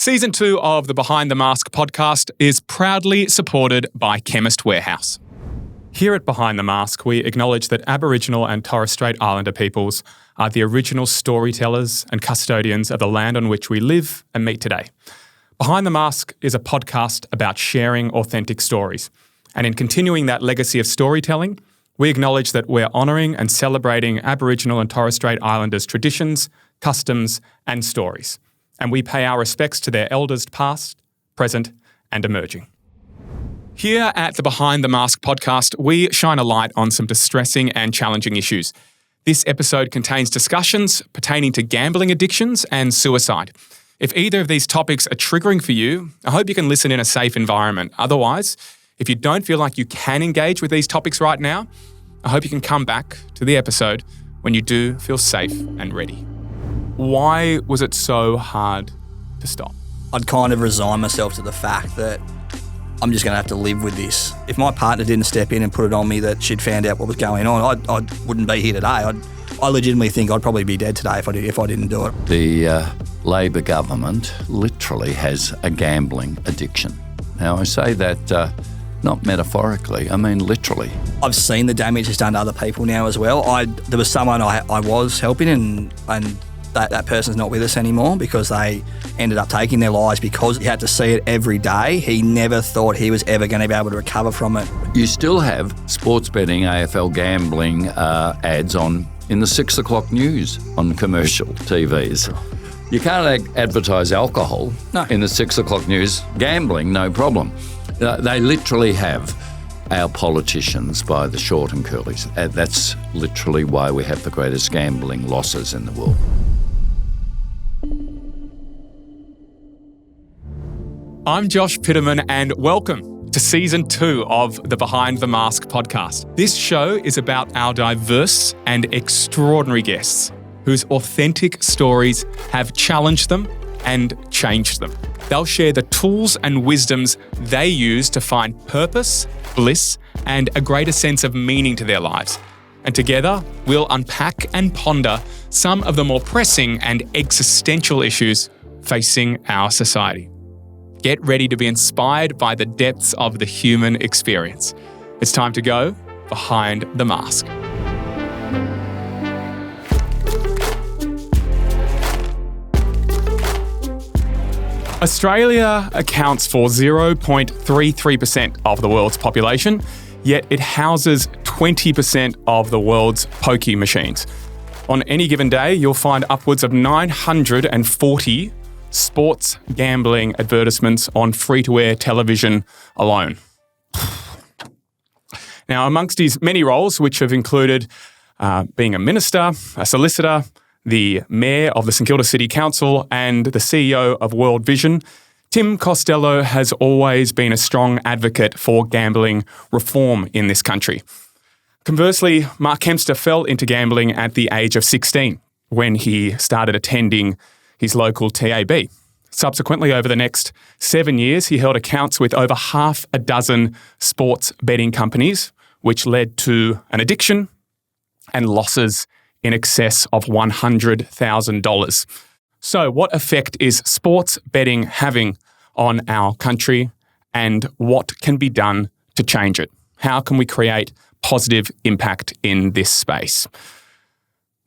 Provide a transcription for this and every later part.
Season 2 of the Behind the Mask podcast is proudly supported by Chemist Warehouse. Here at Behind the Mask, we acknowledge that Aboriginal and Torres Strait Islander peoples are the original storytellers and custodians of the land on which we live and meet today. Behind the Mask is a podcast about sharing authentic stories. And in continuing that legacy of storytelling, we acknowledge that we're honouring and celebrating Aboriginal and Torres Strait Islanders' traditions, customs and stories. And we pay our respects to their elders past, present and emerging. Here at the Behind the Mask podcast, we shine a light on some distressing and challenging issues. This episode contains discussions pertaining to gambling addictions and suicide. If either of these topics are triggering for you, I hope you can listen in a safe environment. Otherwise, if you don't feel like you can engage with these topics right now, I hope you can come back to the episode when you do feel safe and ready. Why was it so hard to stop? I'd kind of resign myself to the fact that I'm just going to have to live with this. If my partner didn't step in and put it on me that she'd found out what was going on, I wouldn't be here today. I legitimately think I'd probably be dead today if I didn't do it. The Labor government literally has a gambling addiction. Now, I say that not metaphorically, I mean literally. I've seen the damage it's done to other people now as well. There was someone I was helping and that person's not with us anymore because they ended up taking their lives because he had to see it every day. He never thought he was ever going to be able to recover from it. You still have sports betting, AFL gambling ads on in the 6 o'clock news on commercial TVs. You can't advertise alcohol in the 6 o'clock news. Gambling, no problem. They literally have our politicians by the short and curlies. That's literally why we have the greatest gambling losses in the world. I'm Josh Pitterman and welcome to Season 2 of the Behind the Mask podcast. This show is about our diverse and extraordinary guests whose authentic stories have challenged them and changed them. They'll share the tools and wisdoms they use to find purpose, bliss, and a greater sense of meaning to their lives. And together, we'll unpack and ponder some of the more pressing and existential issues facing our society. Get ready to be inspired by the depths of the human experience. It's time to go behind the mask. Australia accounts for 0.33% of the world's population, yet it houses 20% of the world's pokie machines. On any given day, you'll find upwards of 940 sports gambling advertisements on free-to-air television alone. Now, amongst his many roles, which have included being a minister, a solicitor, the mayor of the St Kilda City Council, and the CEO of World Vision, Tim Costello has always been a strong advocate for gambling reform in this country. Conversely, Mark Kempster fell into gambling at the age of 16 when he started attending his local TAB. Subsequently, over the next 7 years, he held accounts with over half a dozen sports betting companies, which led to an addiction and losses in excess of $100,000. So what effect is sports betting having on our country, and what can be done to change it? How can we create positive impact in this space?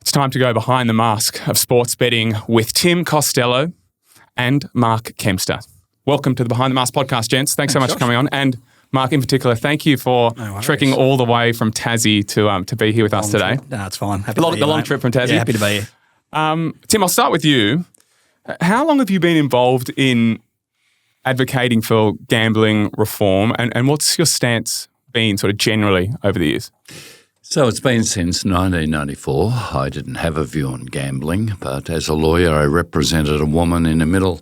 It's time to go behind the mask of sports betting with Tim Costello and Mark Kempster. Welcome to the Behind the Mask podcast, gents. Thanks so much for coming on. And Mark, in particular, thank you for trekking all the way from Tassie to be here with us today. No, it's fine. The long trip from Tassie. Yeah, happy to be here. Tim, I'll start with you. How long have you been involved in advocating for gambling reform, and what's your stance been sort of generally over the years? So it's been since 1994. I didn't have a view on gambling, but as a lawyer, I represented a woman in the middle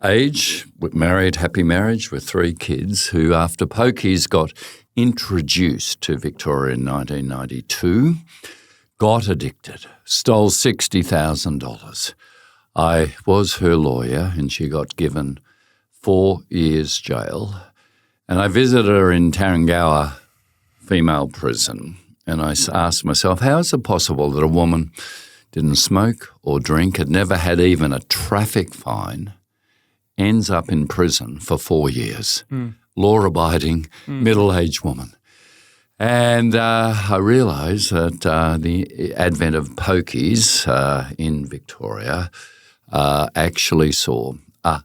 age, married, happy marriage with 3 kids, who after pokies got introduced to Victoria in 1992, got addicted, stole $60,000. I was her lawyer and she got given 4 years jail. And I visited her in Tarrangower female prison. And I asked myself, how is it possible that a woman didn't smoke or drink, had never had even a traffic fine, ends up in prison for 4 years. Law-abiding, middle-aged woman. And I realised that the advent of pokies in Victoria actually saw a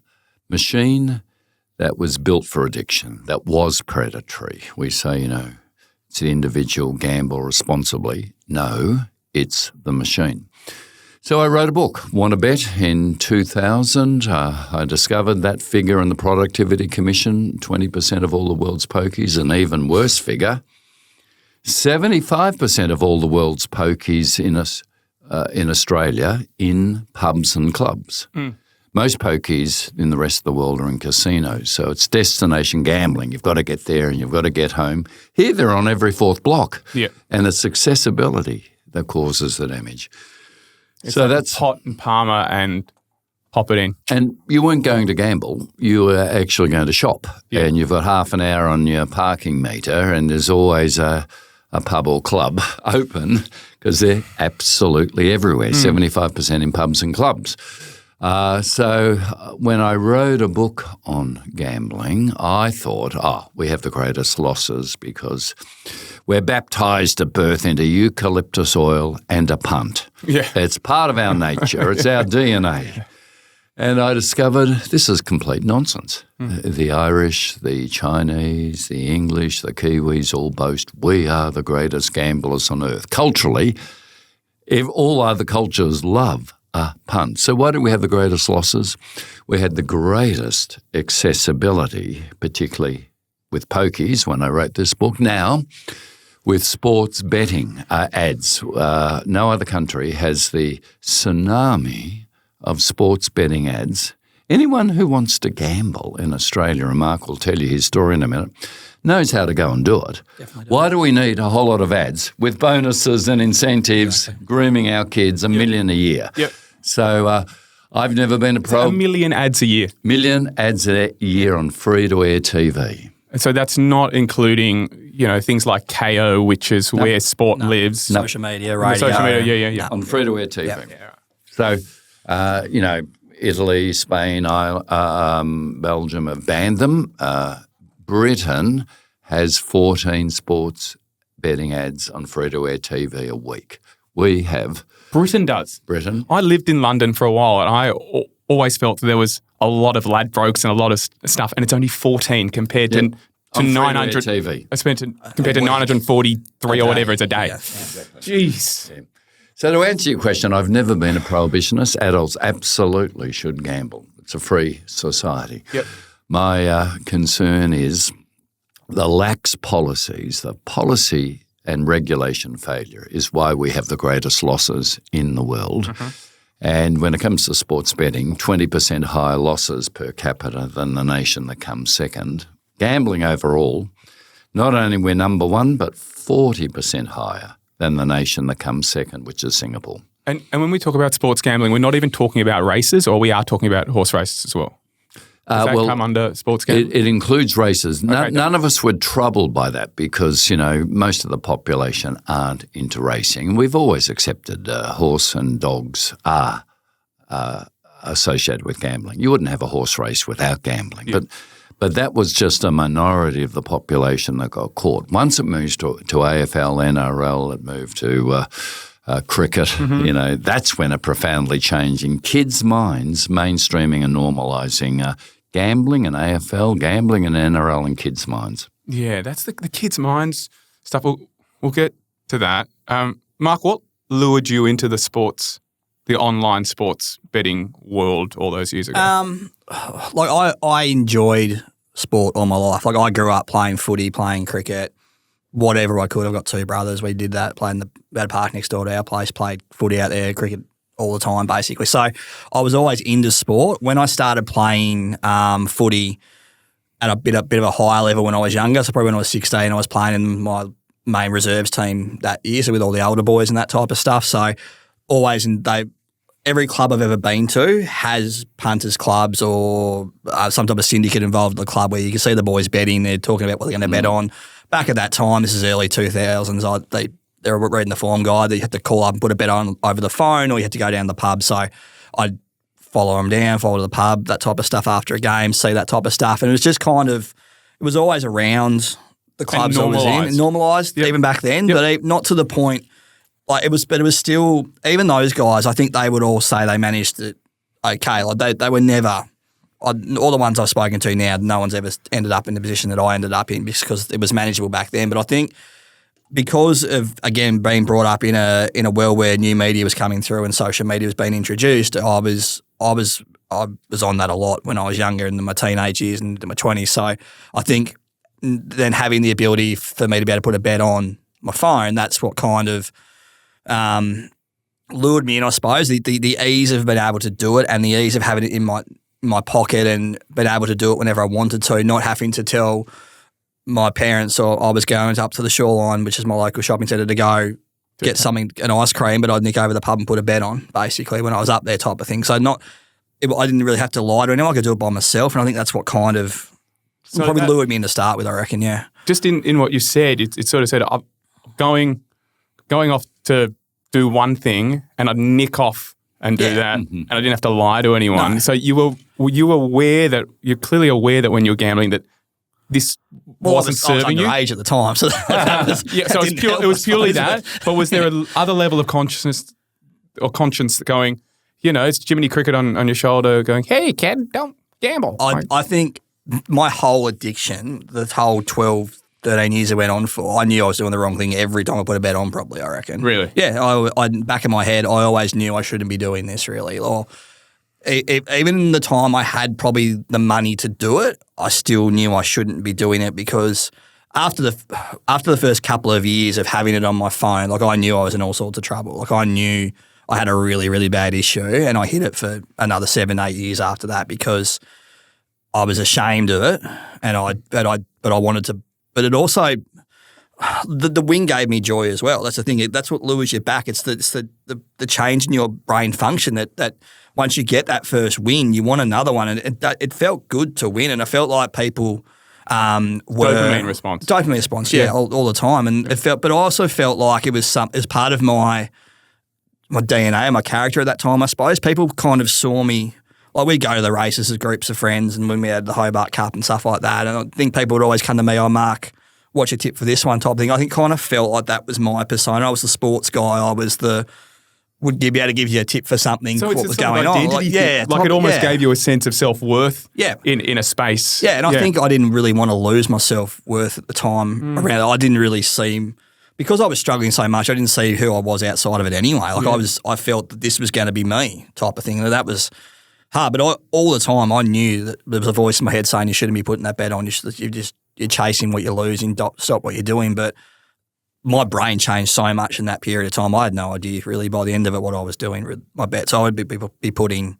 machine that was built for addiction, that was predatory. We say, it's the individual, gamble responsibly. No, it's the machine. So I wrote a book, Want to Bet, in 2000. I discovered that figure in the Productivity Commission, 20% of all the world's pokies, an even worse figure. 75% of all the world's pokies in Australia in pubs and clubs. Most pokies in the rest of the world are in casinos, so it's destination gambling. You've got to get there and you've got to get home. Here they're on every fourth block, and it's accessibility that causes the damage. So that's hot and Palmer and pop it in. And you weren't going to gamble. You were actually going to shop. And you've got half an hour on your parking meter and there's always a pub or club open because they're absolutely everywhere, 75% in pubs and clubs. So when I wrote a book on gambling, I thought, we have the greatest losses because we're baptised at birth into eucalyptus oil and a punt. Yeah. It's part of our nature. It's our DNA. And I discovered this is complete nonsense. The Irish, the Chinese, the English, the Kiwis all boast we are the greatest gamblers on earth. Culturally, if all other cultures love a punt. So why do we have the greatest losses? We had the greatest accessibility, particularly with pokies when I wrote this book. Now, with sports betting ads, no other country has the tsunami of sports betting ads. Anyone who wants to gamble in Australia, and Mark will tell you his story in a minute, knows how to go and do it. Why do we need a whole lot of ads with bonuses and incentives, grooming our kids, $1 million a year? So I've never been a pro. $1 million ads a year. Million ads a year on free-to-air TV. So that's not including, things like KO, which is where sport lives. Social media, radio. Social media, yeah. On free-to-air TV. So, Italy, Spain, Belgium have banned them. Britain has 14 sports betting ads on free-to-air TV a week. We have. Britain does. Britain. I lived in London for a while and I always felt that there was a lot of Ladbrokes and a lot of stuff and it's only 14 compared to 900 TV. I spent compared to 943 or whatever it's a day. Exactly. Jeez. Yeah. So to answer your question, I've never been a prohibitionist. Adults absolutely should gamble. It's a free society. My concern is the lax policies, the policy and regulation failure is why we have the greatest losses in the world. And when it comes to sports betting, 20% higher losses per capita than the nation that comes second. Gambling overall, not only we're number one, but 40% higher than the nation that comes second, which is Singapore. And when we talk about sports gambling, we're not even talking about races, or we are talking about horse races as well? Does that come under sports gambling? It includes races. None of us were troubled by that because, most of the population aren't into racing. We've always accepted horse and dogs are associated with gambling. You wouldn't have a horse race without gambling. But that was just a minority of the population that got caught. Once it moves to AFL, NRL, it moved to cricket, that's when it profoundly changed in kids' minds, mainstreaming and normalising gambling and AFL, gambling and NRL in kids' minds. Yeah, that's the kids' minds stuff. We'll get to that. Mark, what lured you into the online sports betting world all those years ago? I enjoyed sport all my life. I grew up playing footy, playing cricket, whatever I could. I've got two brothers. We did that, playing at a park next door to our place, played footy out there, cricket all the time basically. So I was always into sport. When I started playing footy at a bit of a higher level when I was younger, so probably when I was 16, I was playing in my main reserves team that year, so with all the older boys and that type of stuff. So always every club I've ever been to has punters clubs or some type of syndicate involved in the club where you can see the boys betting. They're talking about what they're going to bet on. Back at that time, this is early 2000s, they were reading the form guide. You had to call up and put a bet on over the phone or you had to go down to the pub. So I'd follow them down, follow to the pub, that type of stuff after a game, see that type of stuff. And it was just it was always around the clubs I was in. Normalised even back then, but not to the point, but it was still, even those guys, I think they would all say they managed it okay. Like they were never, all the ones I've spoken to now, no one's ever ended up in the position that I ended up in because it was manageable back then. But I think because of, again, being brought up in a world where new media was coming through and social media was being introduced, I was on that a lot when I was younger in my teenage years and my 20s. So I think then having the ability for me to be able to put a bet on my phone, that's what kind of lured me in, I suppose. The ease of being able to do it and the ease of having it in my pocket and being able to do it whenever I wanted to, not having to tell my parents or I was going up to the Shoreline, which is my local shopping centre, to go get something, an ice cream, but I'd nick over the pub and put a bet on, basically, when I was up there type of thing. So I didn't really have to lie to anyone. I could do it by myself, and I think that's what kind of probably lured me in to start with, I reckon, yeah. Just in what you said, it sort of said, I'm going off to do one thing and I'd nick off and do that, and I didn't have to lie to anyone. No. So you're clearly aware that when you're gambling that this wasn't serving you. I was underage at the time, so it was purely that. But was there other level of consciousness or conscience going, it's Jiminy Cricket on your shoulder going, hey, kid, don't gamble? I think my whole addiction, the whole 12, 13 years it went on for, I knew I was doing the wrong thing every time I put a bet on, probably, I reckon. Really? Yeah. I back in my head, I always knew I shouldn't be doing this, really. Or even the time I had probably the money to do it, I still knew I shouldn't be doing it because after the first couple of years of having it on my phone, like I knew I was in all sorts of trouble. Like I knew I had a really, really bad issue, and I hid it for another 7-8 years after that because I was ashamed of it, and I wanted to. But it also, the win gave me joy as well. That's the thing. That's what lures you back. It's the change in your brain function that once you get that first win, you want another one, and it felt good to win, and I felt like people dopamine response, yeah, all the time, and it felt. But I also felt like it was as part of my DNA, my character at that time. I suppose people kind of saw me. Like we'd go to the races as groups of friends, and when we had the Hobart Cup and stuff like that, and I think people would always come to me, "Oh, Mark, what's your tip for this one?" type of thing. I think kind of felt like that was my persona. I was the sports guy. I was would be able to give you a tip for something. So what it's was a going on? Like, it almost gave you a sense of self-worth. Yeah. in a space. Yeah, and I think I didn't really want to lose my self-worth at the time around it. I didn't really see. Because I was struggling so much, I didn't see who I was outside of it anyway. Like I felt that this was going to be me type of thing, and that was hard. But all the time, I knew that there was a voice in my head saying you shouldn't be putting that bet on. You're chasing what you're losing. Stop what you're doing. But my brain changed so much in that period of time. I had no idea really by the end of it what I was doing with my bets. I would be putting,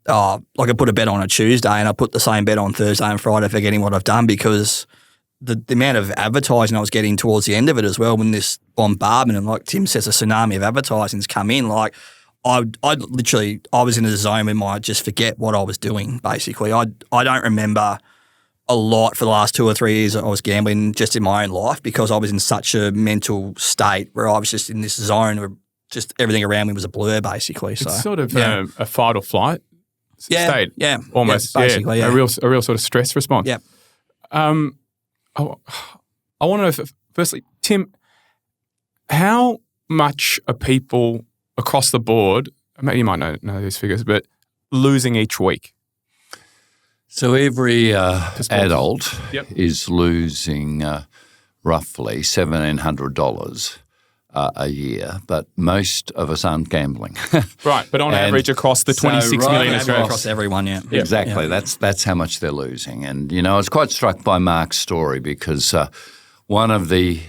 like I put a bet on a Tuesday and I put the same bet on Thursday and Friday, forgetting what I've done because the amount of advertising I was getting towards the end of it as well, when this bombardment and like Tim says, a tsunami of advertising's come in, like I was in a zone where I just forget what I was doing, basically. I don't remember a lot for the last 2 or 3 years I was gambling just in my own life because I was in such a mental state where I was just in this zone where just everything around me was a blur, basically. So it's sort of a fight or flight state. Yeah. Almost. Yeah, basically, a real sort of stress response. Yeah. I want to know, firstly, Tim, how much are people across the board, maybe you might know these figures, but losing each week? So every adult is losing roughly $1,700 a year, but most of us aren't gambling. Right, but on average across the 26 million Australians. Across everyone, yeah. Exactly, yeah. That's how much they're losing. And, I was quite struck by Mark's story because one of the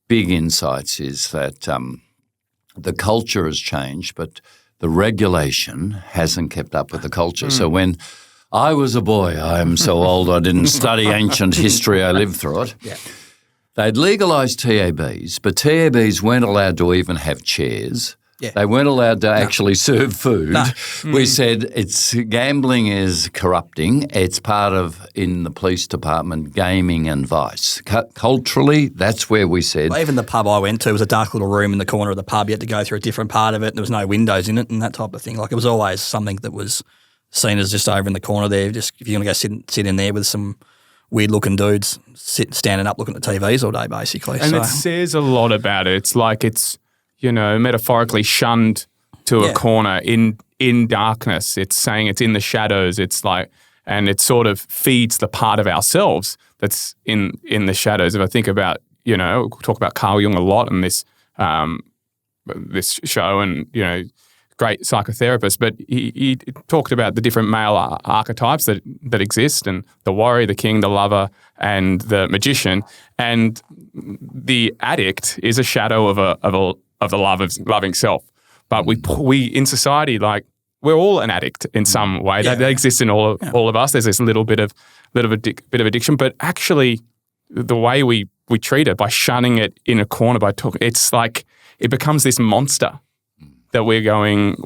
big insights is that the culture has changed, but the regulation hasn't kept up with the culture. So when I was a boy, I'm so old I didn't study ancient history, I lived through it. Yeah. They'd legalised TABs, but TABs weren't allowed to even have chairs. Yeah. They weren't allowed to actually serve food. No. We said gambling is corrupting. It's part of, in the police department, gaming and vice. Culturally, that's where we said. Even the pub I went to was a dark little room in the corner of the pub. You had to go through a different part of it. And there was no windows in it and that type of thing. Like, it was always something that was seen as just over in the corner there. Just if you're going to go sit in there with some weird looking dudes standing up looking at TVs all day, basically. And it says a lot about it. It's like it's, metaphorically shunned to a corner in darkness. It's saying it's in the shadows. It's like, and it sort of feeds the part of ourselves that's in the shadows. If I think about, we talk about Carl Jung a lot in this show, and great psychotherapist, but he talked about the different male archetypes that exist, and the warrior, the king, the lover, and the magician. And the addict is a shadow of the loving self. But we in society, like, we're all an addict in some way. That exists in all of us. There's this little bit of addiction, but actually, the way we treat it by shunning it in a corner, by talking, it's like it becomes this monster that we're going.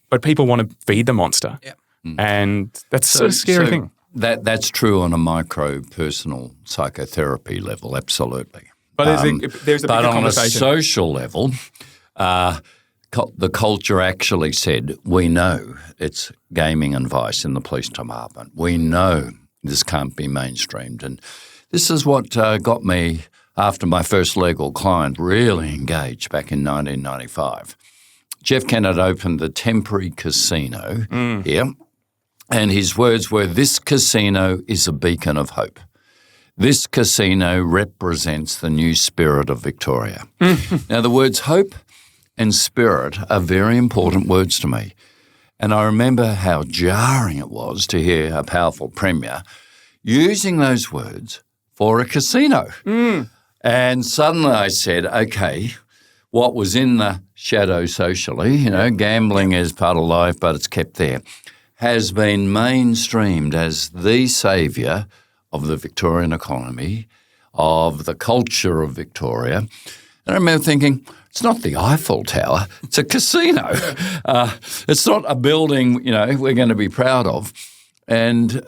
But people want to feed the monster, and that's a scary thing. That's true on a micro personal psychotherapy level, absolutely. But there's a bigger on conversation. A social level, the culture actually said, we know it's gaming and vice in the police department. We know this can't be mainstreamed. And this is what got me, after my first legal client, really engaged back in 1995. Jeff Kennett opened the temporary casino here, and his words were, "This casino is a beacon of hope. This casino represents the new spirit of Victoria." Now, the words hope and spirit are very important words to me. And I remember how jarring it was to hear a powerful premier using those words for a casino. And suddenly I said, okay, what was in the shadow socially, gambling is part of life, but it's kept there, has been mainstreamed as the saviour of the Victorian economy, of the culture of Victoria. And I remember thinking, it's not the Eiffel Tower, it's a casino. It's not a building, we're going to be proud of. And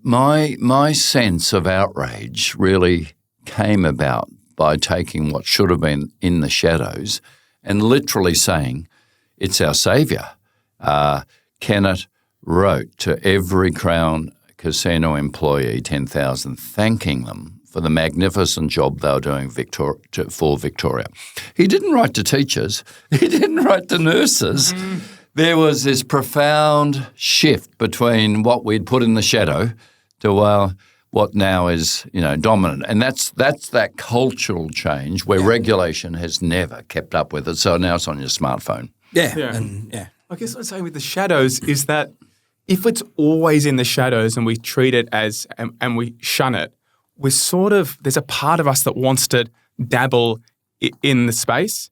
my sense of outrage really came about by taking what should have been in the shadows and literally saying, it's our saviour. Kennett wrote to every Crown Casino employee, 10,000, thanking them for the magnificent job they were doing for Victoria. He didn't write to teachers. He didn't write to nurses. There was this profound shift between what we'd put in the shadow to what now is, dominant. And that's that cultural change where regulation has never kept up with it. So now it's on your smartphone. I guess what I'm saying with the shadows is that if it's always in the shadows and we treat it as and we shun it, we're there's a part of us that wants to dabble in the space,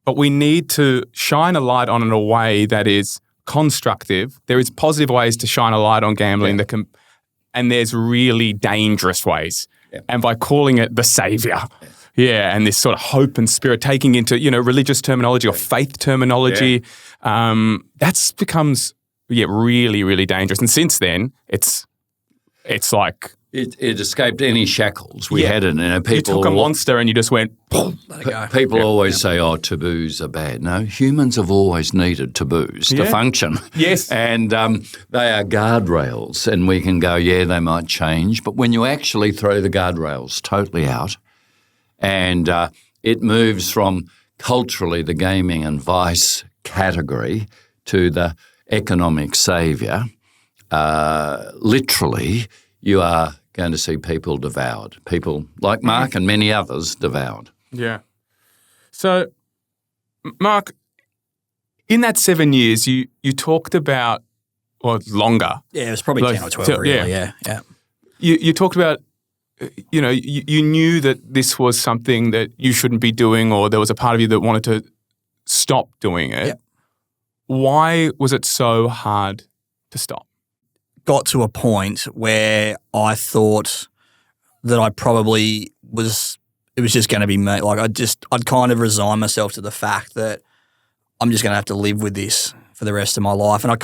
but we need to shine a light on it in a way that is constructive. There is positive ways to shine a light on gambling and there's really dangerous ways. And by calling it the saviour, and this sort of hope and spirit, taking into, religious terminology or faith terminology, that's becomes really, really dangerous. And since then, it's like it escaped any shackles we had it. People, you took a monster and you just went. Let it go. People always say, taboos are bad. No, humans have always needed taboos to function. Yes. And they are guardrails, and we can go, they might change. But when you actually throw the guardrails totally out and it moves from culturally the gaming and vice category to the economic saviour, literally you are going to see people devoured. People like Mark and many others devoured. Yeah. So, Mark, in that 7 years, you talked about, or longer. Yeah, it was probably 10 or 12, really, yeah. You talked about, you knew that this was something that you shouldn't be doing, or there was a part of you that wanted to stop doing it. Yep. Why was it so hard to stop? Got to a point where I thought that I probably it was just going to be me. Like I'd kind of resigned myself to the fact that I'm just going to have to live with this for the rest of my life. And I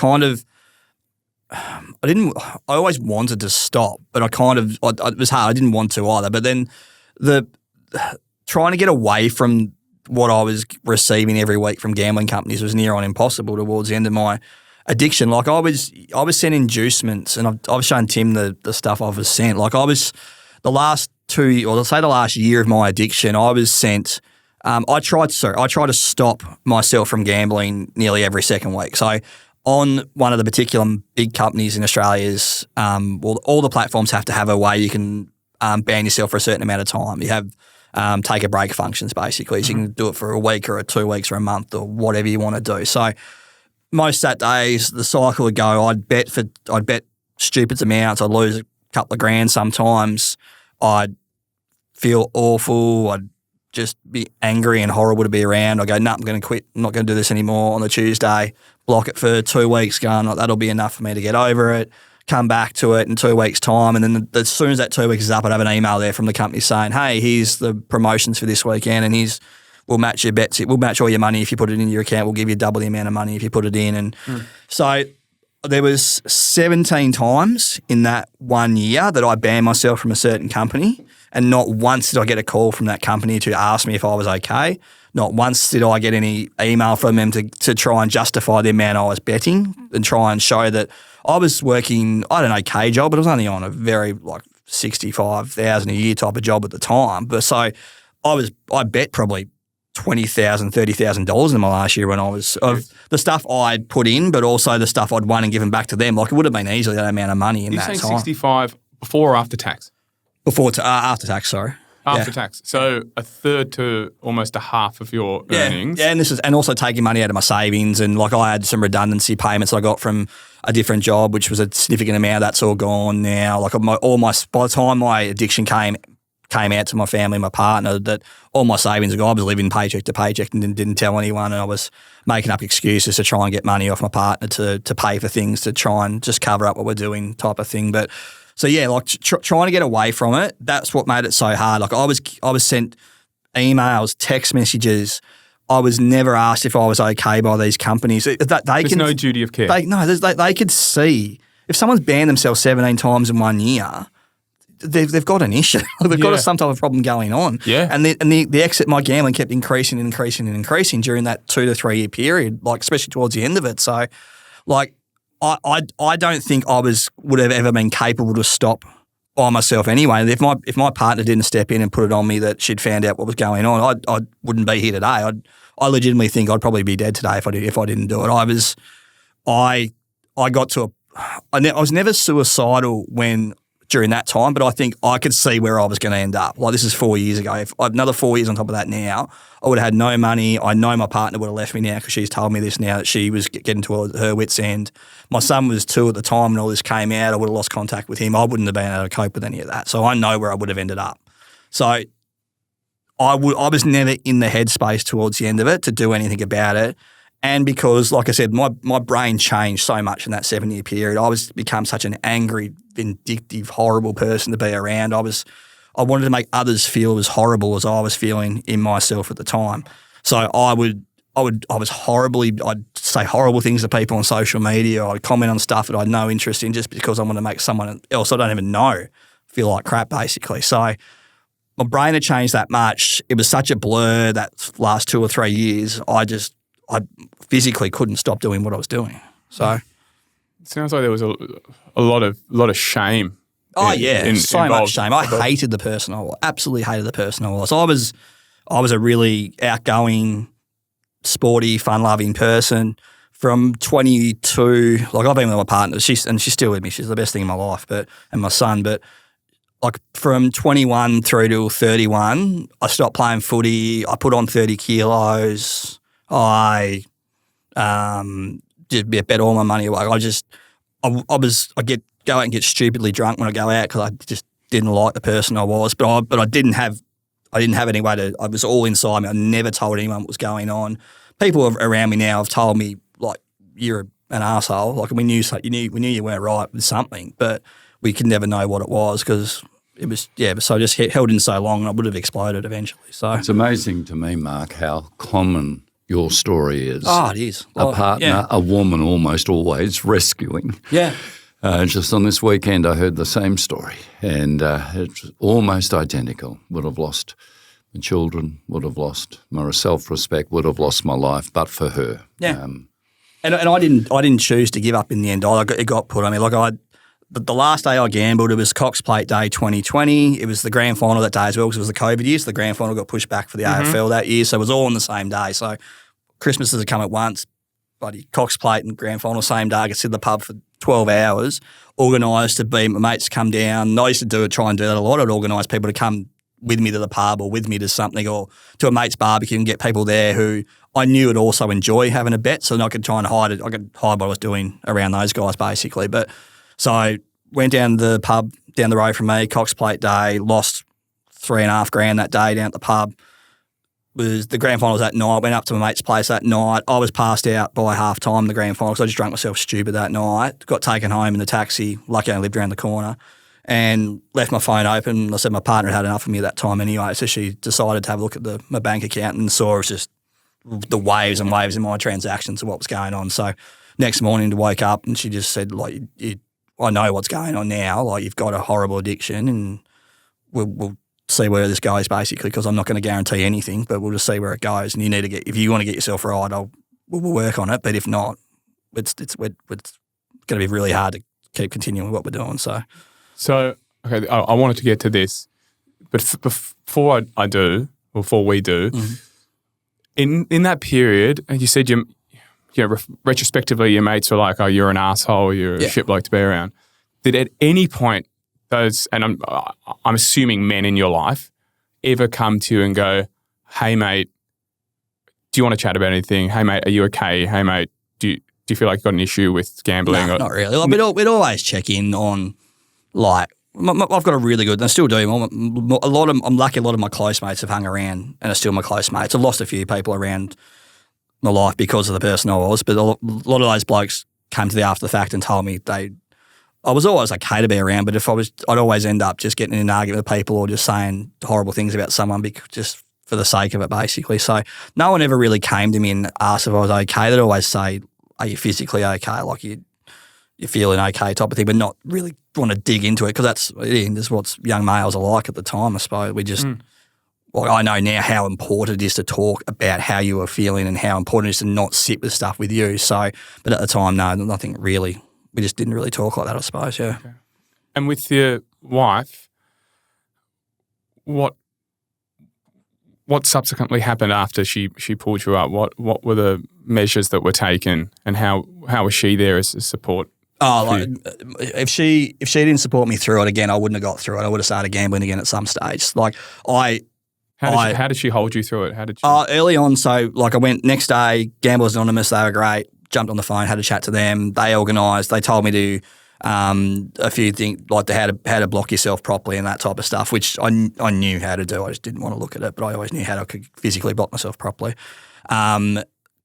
always wanted to stop, but it was hard. I didn't want to either. But then trying to get away from what I was receiving every week from gambling companies was near on impossible towards the end of my addiction. Like I was sent inducements, and I've shown Tim the stuff I was sent. Like I was the last year of my addiction, I was sent. I tried to stop myself from gambling nearly every second week. So on one of the particular big companies in Australia's, all the platforms have to have a way you can ban yourself for a certain amount of time. You have take a break functions basically. So you can do it for a week or 2 weeks or a month or whatever you want to do. So most Saturdays the cycle would go. I'd bet stupid amounts. I'd lose a couple of grand sometimes. I'd feel awful. I'd just be angry and horrible to be around. I go, I'm going to quit. I'm not going to do this anymore on the Tuesday. Block it for 2 weeks, going, that'll be enough for me to get over it. Come back to it in 2 weeks' time. And then as soon as that 2 weeks is up, I'd have an email there from the company saying, hey, here's the promotions for this weekend, and we'll match your bets. We'll match all your money if you put it in your account. We'll give you double the amount of money if you put it in. And so there was 17 times in that 1 year that I banned myself from a certain company, and not once did I get a call from that company to ask me if I was okay. Not once did I get any email from them to try and justify the amount I was betting and try and show that I was working, I had an okay job, but I was only on a very $65,000 a year type of job at the time. But so I bet probably $20,000, $30,000 in my last year when I was of the stuff I'd put in, but also the stuff I'd won and given back to them. Like it would have been easily that amount of money in that time. You're saying 65 before or after tax? After tax, sorry. After tax. So a third to almost a half of your earnings. Yeah, and also taking money out of my savings, and like I had some redundancy payments I got from a different job, which was a significant amount. That's all gone now. Like by the time my addiction came out to my family, my partner, that all my savings, I was living paycheck to paycheck and didn't tell anyone, and I was making up excuses to try and get money off my partner to pay for things to try and just cover up what we're doing type of thing. But so yeah, like trying to get away from it, that's what made it so hard. Like I was sent emails, text messages. I was never asked if I was okay by these companies. There's no duty of care. They could see if someone's banned themselves 17 times in 1 year, they've got an issue. They've got some type of problem going on. Yeah. And the my gambling kept increasing and increasing and increasing during that 2 to 3 year period, like especially towards the end of it. So like I don't think I would have ever been capable to stop by myself anyway. And if my partner didn't step in and put it on me that she'd found out what was going on, I wouldn't be here today. I legitimately think I'd probably be dead today if I didn't do it. I was never suicidal during that time, but I think I could see where I was going to end up. Like this is 4 years ago. If I had another 4 years on top of that now, I would have had no money. I know my partner would have left me now because she's told me this now that she was getting to her wit's end. My son was 2 at the time when all this came out. I would have lost contact with him. I wouldn't have been able to cope with any of that. So I know where I would have ended up. So I was never in the headspace towards the end of it to do anything about it. And because, like I said, my brain changed so much in that 7-year period. I become such an angry, vindictive, horrible person to be around. I wanted to make others feel as horrible as I was feeling in myself at the time. So I'd say horrible things to people on social media. I'd comment on stuff that I had no interest in just because I want to make someone else I don't even know feel like crap, basically. So my brain had changed that much. It was such a blur that last 2 or 3 years. I physically couldn't stop doing what I was doing. So it sounds like there was a lot of shame. Oh yeah, so involved. Much shame. I hated the person I was. Absolutely hated the person I was. I was a really outgoing, sporty, fun-loving person. From 22, like I've been with my partner, she's still with me. She's the best thing in my life, and my son. But like from 21 through to 31, I stopped playing footy. I put on 30 kilos. I just bet all my money away. I'd go out and get stupidly drunk when I go out because I just didn't like the person I was. But I didn't have any way to. I was all inside me. I never told anyone what was going on. People around me now have told me like you're an asshole. Like we knew you weren't right with something, but we could never know what it was because it was So I just held in so long, and I would have exploded eventually. So it's amazing to me, Mark, how common your story is. Oh, it is. A partner, a woman almost always rescuing. Yeah. Just on this weekend, I heard the same story, and it's almost identical. Would have lost my children, would have lost my self-respect, would have lost my life, but for her. Yeah. And I didn't choose to give up in the end. It got put on me. The last day I gambled, it was Cox Plate Day 2020. It was the grand final that day as well because it was the COVID year, so the grand final got pushed back for the AFL that year. So it was all on the same day. So Christmases had come at once. Bloody Cox Plate and grand final same day. I could sit in the pub for 12 hours, organised to be my mates come down. I used to try and do that a lot. I'd organise people to come with me to the pub or with me to something or to a mate's barbecue and get people there who I knew would also enjoy having a bet, so then I could try and hide it. I could hide what I was doing around those guys basically. But so I went down to the pub down the road from me, Cox Plate Day, lost $3,500 that day down at the pub. The grand final was that night. Went up to my mate's place that night. I was passed out by half time the grand final because I just drank myself stupid that night. Got taken home in the taxi. Lucky I lived around the corner. And left my phone open. I said my partner had enough of me at that time anyway, so she decided to have a look at my bank account and saw it was just the waves and waves in my transactions of what was going on. So next morning to wake up and she just said, I know what's going on now. You've got a horrible addiction and we'll see where this goes basically because I'm not going to guarantee anything, but we'll just see where it goes. And you need to if you want to get yourself right, we'll work on it. But if not, it's going to be really hard to keep continuing what we're doing. So, okay, I wanted to get to this, but before we do, in that period, and you said retrospectively your mates were like, "Oh, you're an asshole, you're a shit bloke to be around." Did at any point those, and I'm assuming men in your life, ever come to you and go, "Hey, mate, do you want to chat about anything? Hey, mate, are you okay? Hey, mate, do you feel like you've got an issue with gambling?" No, not really. We'd always check in on. I've got a really good, and I still do. I'm lucky a lot of my close mates have hung around and are still my close mates. I've lost a few people around my life because of the person I was, but a lot of those blokes came to the after the fact and told me I was always okay to be around, but I'd always end up just getting in an argument with people or just saying horrible things about someone just for the sake of it, basically. So no one ever really came to me and asked if I was okay. They'd always say, "Are you physically okay? You're feeling okay," type of thing, but not really want to dig into it because that's what young males are like at the time, I suppose. We just, I know now how important it is to talk about how you are feeling and how important it is to not sit with stuff with you. So, but at the time, no, nothing really. We just didn't really talk like that, I suppose, yeah. Okay. And with your wife, what subsequently happened after she pulled you up? What were the measures that were taken and how was she there as a support? If she didn't support me through it again, I wouldn't have got through it. I would have started gambling again at some stage. How did she hold you through it? How did you? Early on, so I went next day, Gamblers Anonymous, they were great. Jumped on the phone, had a chat to them. They organised. They told me to a few things like how to block yourself properly and that type of stuff, which I knew how to do. I just didn't want to look at it, but I always knew how to physically block myself properly.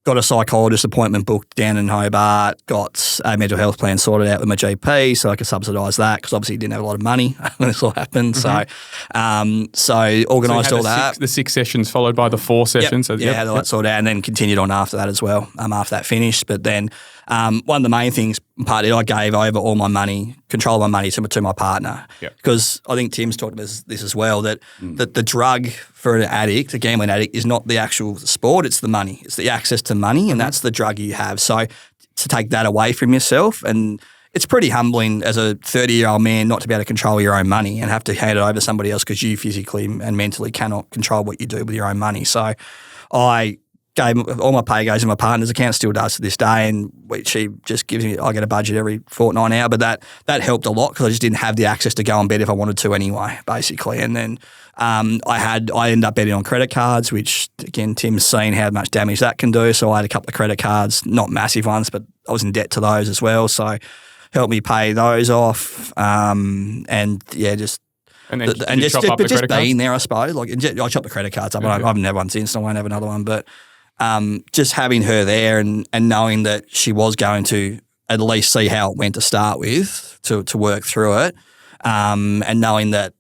Got a psychologist appointment booked down in Hobart, got a mental health plan sorted out with my GP so I could subsidise that because obviously didn't have a lot of money when this all happened. Mm-hmm. So organised all that. The 6 sessions followed by the 4 sessions. Yep. Had all that sorted out and then continued on after that as well, after that finished. But then one of the main things, partly I gave over all my money, control of my money to my partner because I think Tim's talked about this as well, that the drug for an addict, a gambling addict, is not the actual sport, it's the money. It's the access to money and that's the drug you have. So to take that away from yourself, and it's pretty humbling as a 30-year-old man not to be able to control your own money and have to hand it over to somebody else because you physically and mentally cannot control what you do with your own money. So I gave all my pay goes in my partner's account, still does to this day, and she just gives me, I get a budget every fortnight now, but that helped a lot because I just didn't have the access to go on bet if I wanted to anyway, basically. And then I ended up betting on credit cards, which again, Tim's seen how much damage that can do. So I had a couple of credit cards, not massive ones, but I was in debt to those as well. So helped me pay those off. And just being there, I suppose. I chopped the credit cards up. I haven't had one since, and I won't have another one. But just having her there and knowing that she was going to at least see how it went to start with, to work through it, and knowing that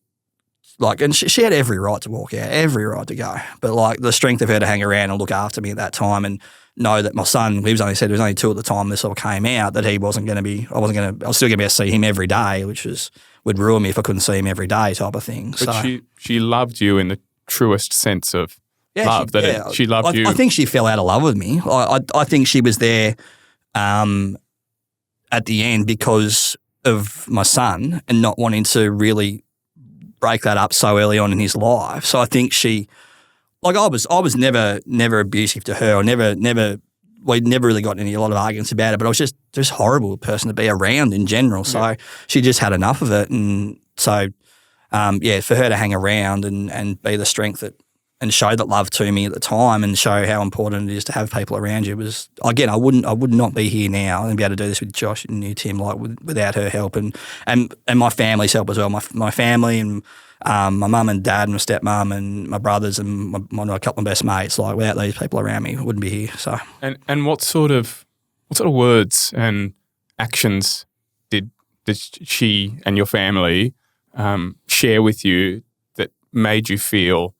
like, and she had every right to walk out, every right to go. But like the strength of her to hang around and look after me at that time and know that my son, he was only 2 at the time this sort of came out, that he wasn't going to be, I was still going to be able to see him every day, which would ruin me if I couldn't see him every day type of thing. But she loved you in the truest sense of love. She loved you. I think she fell out of love with me. I think she was there at the end because of my son and not wanting to really break that up so early on in his life. So I think I was never abusive to her. We never really got into a lot of arguments about it, but I was just horrible person to be around in general. So she just had enough of it. And so, for her to hang around and be the strength and show that love to me at the time and show how important it is to have people around you was, again, I would not be here now and be able to do this with Josh and you, Tim, like without her help and my family's help as well. My family and my mum and dad and my stepmom and my brothers and a couple of best mates, like without these people around me, I wouldn't be here. So and what sort of words and actions did she and your family share with you that made you feel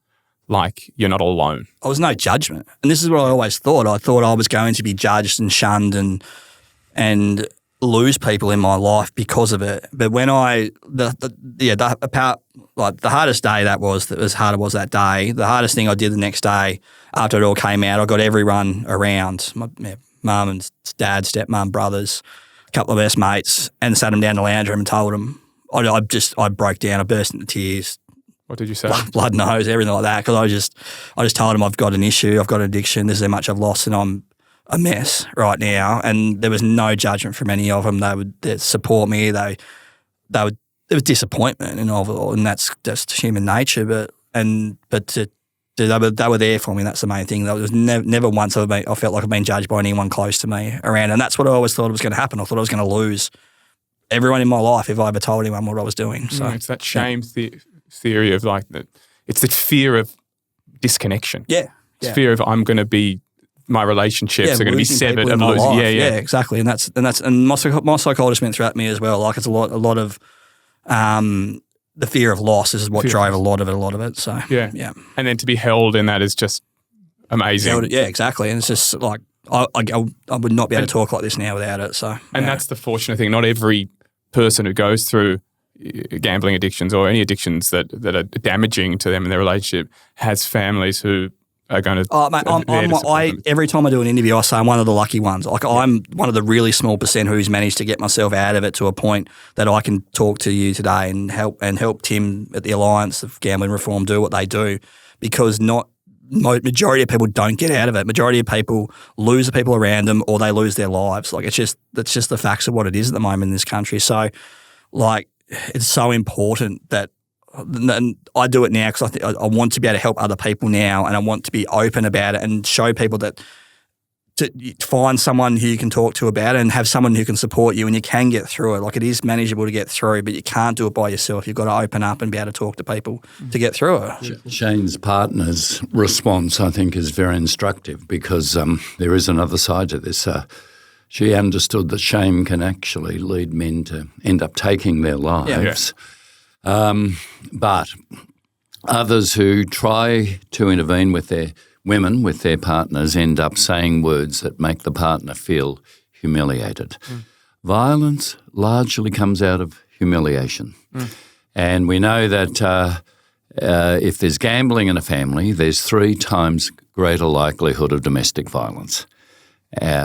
like you're not alone? I was no judgment. And this is what I always thought. I thought I was going to be judged and shunned and lose people in my life because of it. But when the hardest day that was, as hard it was that day, the hardest thing I did the next day after it all came out, I got everyone around, my mum and dad, stepmum, brothers, a couple of best mates, and sat them down in the lounge room and told them, I broke down, I burst into tears. What did you say? Blood nose, everything like that. Because I just told them I've got an issue, I've got an addiction, this is how much I've lost, and I'm a mess right now. And there was no judgment from any of them. They'd support me. There was disappointment and all, and that's just human nature. But they were there for me. And that's the main thing. There was never once I felt like I've been judged by anyone close to me around, and that's what I always thought was going to happen. I thought I was going to lose everyone in my life if I ever told anyone what I was doing. So it's that shame theory of like that. It's the fear of disconnection. Yeah, it's fear of my relationships are going to be severed and losing. Yeah, exactly. And my psychologist went through at me as well. Like it's a lot of the fear of loss is what drove a lot of it. So yeah. And then to be held in that is just amazing. Yeah, exactly. And it's just like I would not be able to talk like this now without it. So that's the fortunate thing. Not every person who goes through gambling addictions or any addictions that are damaging to them in their relationship has families who are going to. Every time I do an interview, I say I'm one of the lucky ones. Like I'm one of the really small percent who's managed to get myself out of it to a point that I can talk to you today and help Tim at the Alliance of Gambling Reform do what they do, because majority of people don't get out of it. Majority of people lose the people around them or they lose their lives. Like that's just the facts of what it is at the moment in this country. So, like, it's so important that, and I do it now because I want to be able to help other people now, and I want to be open about it and show people that to find someone who you can talk to about it and have someone who can support you, and you can get through it. Like it is manageable to get through, but you can't do it by yourself. You've got to open up and be able to talk to people to get through it. Shane's partner's response, I think, is very instructive because there is another side to this. She understood that shame can actually lead men to end up taking their lives. Yeah. But others who try to intervene with their women, with their partners, end up saying words that make the partner feel humiliated. Violence largely comes out of humiliation. And we know that if there's gambling in a family, there's 3 times greater likelihood of domestic violence.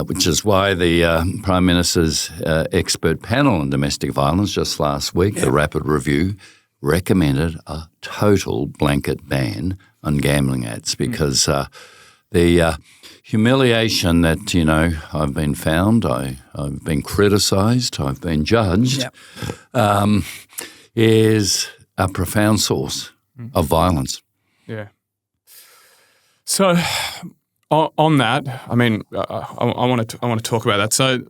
Which is why the Prime Minister's expert panel on domestic violence just last week, the Rapid Review, recommended a total blanket ban on gambling ads because the humiliation that, I've been found, I've been criticised, I've been judged, is a profound source of violence. Yeah. So on that, I mean, I want to talk about that. So,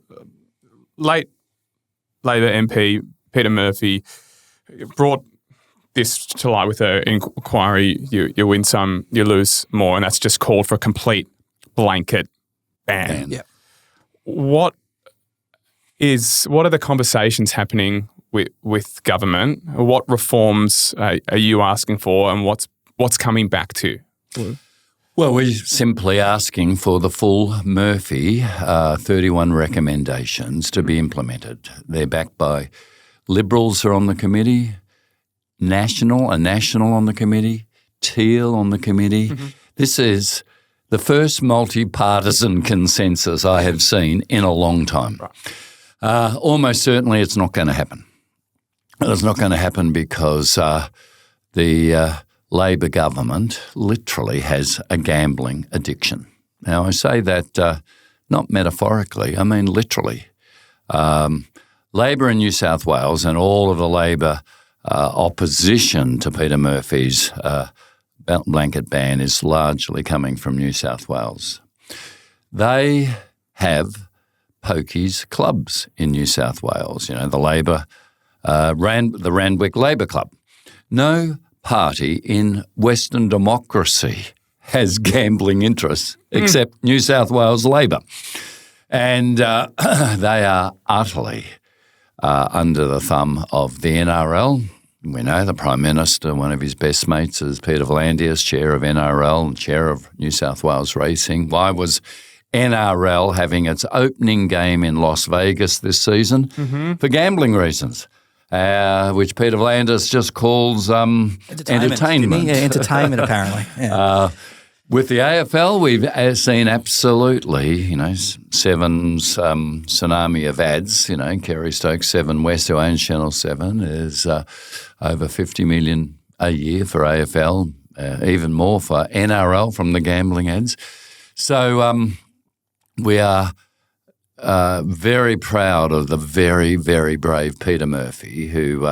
late Labor MP Peter Murphy brought this to light with an inquiry. You win some, you lose more, and that's just called for a complete blanket ban. Yeah. What are the conversations happening with government. What reforms are you asking for, and what's coming back to? Well, we're simply asking for the full Murphy 31 recommendations to be implemented. They're backed by Liberals are on the committee, National on the committee, Teal on the committee. Mm-hmm. This is the first multi-partisan consensus I have seen in a long time. Right. Almost certainly it's not going to happen. It's not going to happen because the Labor government literally has a gambling addiction. Now, I say that not metaphorically, I mean literally. Labor in New South Wales and all of the Labor opposition to Peter Murphy's blanket ban is largely coming from New South Wales. They have pokies clubs in New South Wales. You know, the Labor, the Randwick Labor Club. No party in Western democracy has gambling interests except New South Wales Labor. And they are utterly under the thumb of the NRL. We know the Prime Minister, one of his best mates is Peter V'landys, chair of NRL and chair of New South Wales Racing. Why was NRL having its opening game in Las Vegas this season? Mm-hmm. For gambling reasons, which Peter V'landys just calls entertainment. Yeah, entertainment apparently. Yeah. With the AFL, we've seen absolutely, Seven's tsunami of ads. Kerry Stokes, 7 West, who owns Channel 7, is over $50 million a year for AFL, even more for NRL from the gambling ads. So we are very proud of the very, very brave Peter Murphy, who,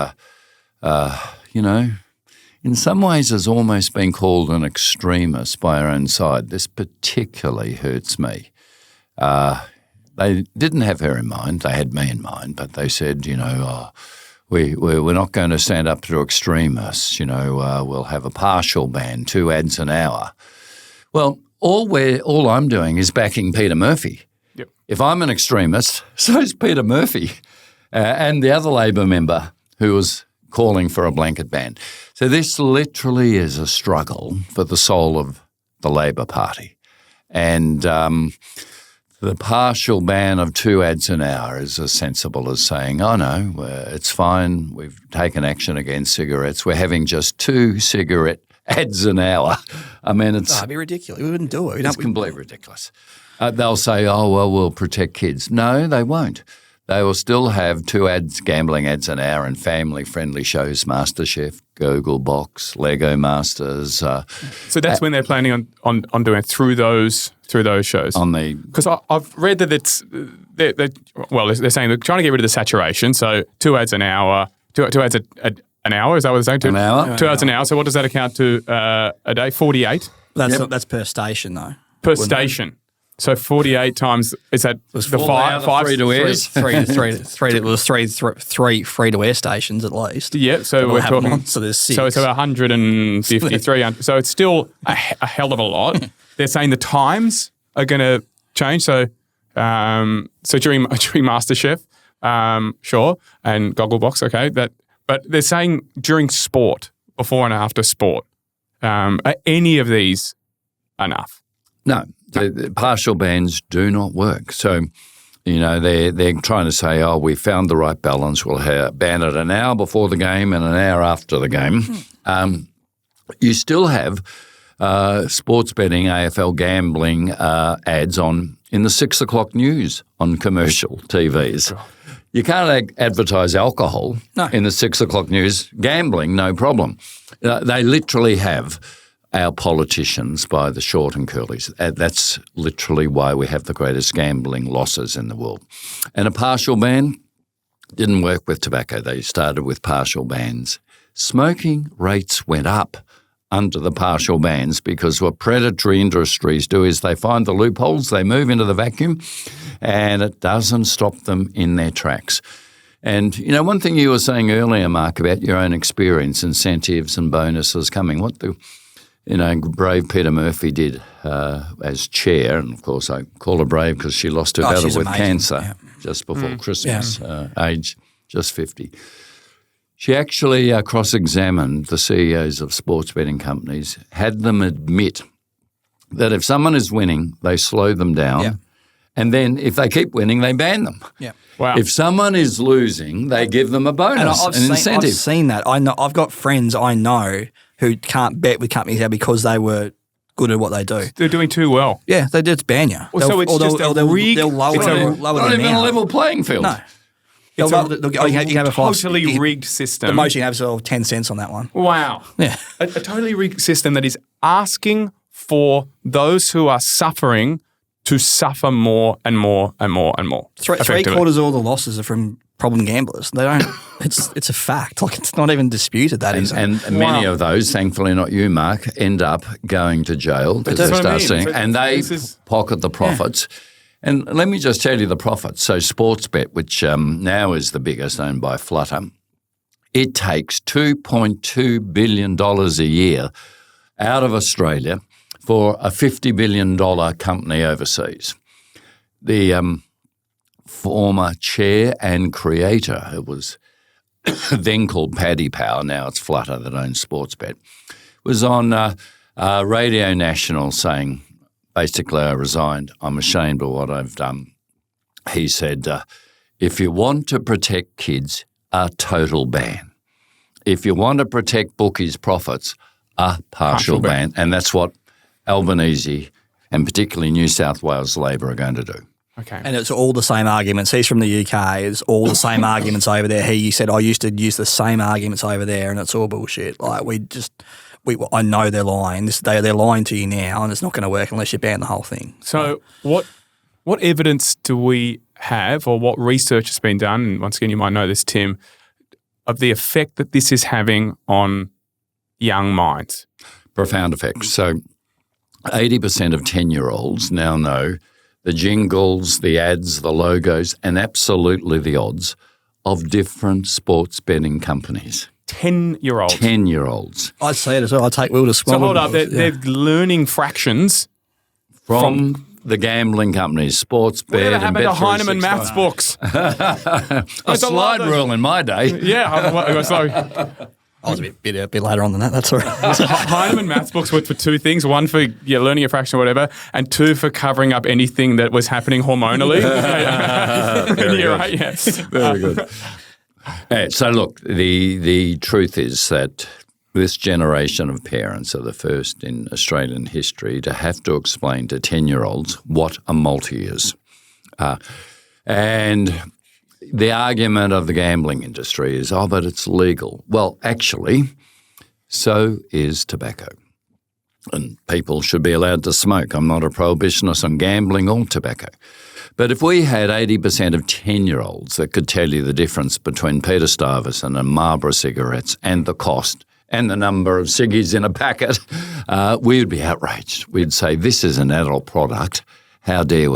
in some ways has almost been called an extremist by our own side. This particularly hurts me. They didn't have her in mind. They had me in mind, but they said, we're not going to stand up to extremists. We'll have a partial ban, 2 ads an hour. Well, all I'm doing is backing Peter Murphy. Yep. If I'm an extremist, so is Peter Murphy and the other Labor member who was calling for a blanket ban. So this literally is a struggle for the soul of the Labor Party. And the partial ban of 2 ads an hour is as sensible as saying, oh no, it's fine, we've taken action against cigarettes, we're having just 2 cigarette ads an hour. I mean, that'd be ridiculous. We wouldn't do it. It's completely ridiculous. They'll say, oh, well, we'll protect kids. No, they won't. They will still have 2 gambling ads an hour and family-friendly shows, MasterChef, Gogglebox, Lego Masters. So that's when they're planning on doing it through those shows. Because I've read that they're saying they're trying to get rid of the saturation. So 2 ads an hour, 2 ads an hour. Is that what they're saying? An hour. 2 ads an hour. So what does that account to a day? 48. That's per station though. Per station. So 48 times, is that the 5 free-to-airs? Three free-to-air stations at least. Yeah, so we're talking, so there's 6. So it's 150, 300. So it's still a hell of a lot. They're saying the times are going to change. So during MasterChef, sure, and Gogglebox, okay, but they're saying during sport, before and after sport, are any of these enough? No. The partial bans do not work. So, they're trying to say, oh, we found the right balance. We'll ban it an hour before the game and an hour after the game. You still have sports betting, AFL gambling ads on in the 6 o'clock news on commercial TVs. You can't advertise alcohol in the 6 o'clock news. Gambling, no problem. They literally have our politicians by the short and curlies. That's literally why we have the greatest gambling losses in the world. And a partial ban didn't work with tobacco. They started with partial bans. Smoking rates went up under the partial bans because what predatory industries do is they find the loopholes, they move into the vacuum, and it doesn't stop them in their tracks. And, one thing you were saying earlier, Mark, about your own experience, incentives and bonuses coming, what the brave Peter Murphy did as chair, and of course I call her brave because she lost her battle with cancer just before Christmas, age just 50. She actually cross-examined the CEOs of sports betting companies, had them admit that if someone is winning, they slow them down. Yeah. And then if they keep winning, they ban them. Yeah. Wow. If someone is losing, they give them a bonus, an incentive. I've seen that. I know. I've got friends I know who can't bet with companies now because they were good at what they do. They're doing too well. Yeah, they just ban you. Well, so it's just a rigged. They'll lower It's the Not amount. even a level playing field. No. It's You can have a totally rigged system. The most you can have is sort of 10 cents on that one. Wow. Yeah. A totally rigged system that is asking for those who are suffering to suffer more and more and more and more. Three quarters of all the losses are from problem gamblers. They don't. It's a fact. Like, it's not even disputed. That is. And many of those, thankfully not you, Mark, end up going to jail because they start seeing, and they pocket the profits. And let me just tell you the profits. So Sportsbet, which now is the biggest, owned by Flutter, it takes $2.2 billion a year out of Australia for a $50 billion company overseas. The former chair and creator, it was then called Paddy Power, now it's Flutter that owns Sportsbet, was on Radio National saying, basically, I resigned. I'm ashamed of what I've done. He said, if you want to protect kids, a total ban. If you want to protect bookies' profits, a partial ban. And that's what Albanese and particularly New South Wales Labor are going to do. Okay. And it's all the same arguments. He's from the UK. It's all the same arguments over there. He said, I used to use the same arguments over there, and it's all bullshit. Like, I know they're lying. They're lying to you now, and it's not going to work unless you ban the whole thing. So what evidence do we have, or what research has been done, and once again you might know this, Tim, of the effect that this is having on young minds? Profound effect. So 80% of 10-year-olds now know the jingles, the ads, the logos, and absolutely the odds of different sports betting companies. 10-year-olds. 10-year-olds. I see it as well. I take Will to small. So hold up, they're learning fractions From the gambling companies, Sportsbet whatever and happened to Heinemann Bet365. maths books? A slide rule in my day. Yeah, sorry. I was a bit later on than that. That's all right. Heinemann maths books were for two things: one for learning a fraction or whatever, and two for covering up anything that was happening hormonally. Very You're good. right, yes. Very good. So look, the truth is that this generation of parents are the first in Australian history to have to explain to 10-year-olds what a multi is. And the argument of the gambling industry is, but it's legal. Well, actually, so is tobacco. And people should be allowed to smoke. I'm not a prohibitionist on gambling or tobacco. But if we had 80% of 10-year-olds that could tell you the difference between Peter Stuyvesant and Marlboro cigarettes and the cost and the number of ciggies in a packet, we would be outraged. We'd say, this is an adult product. How dare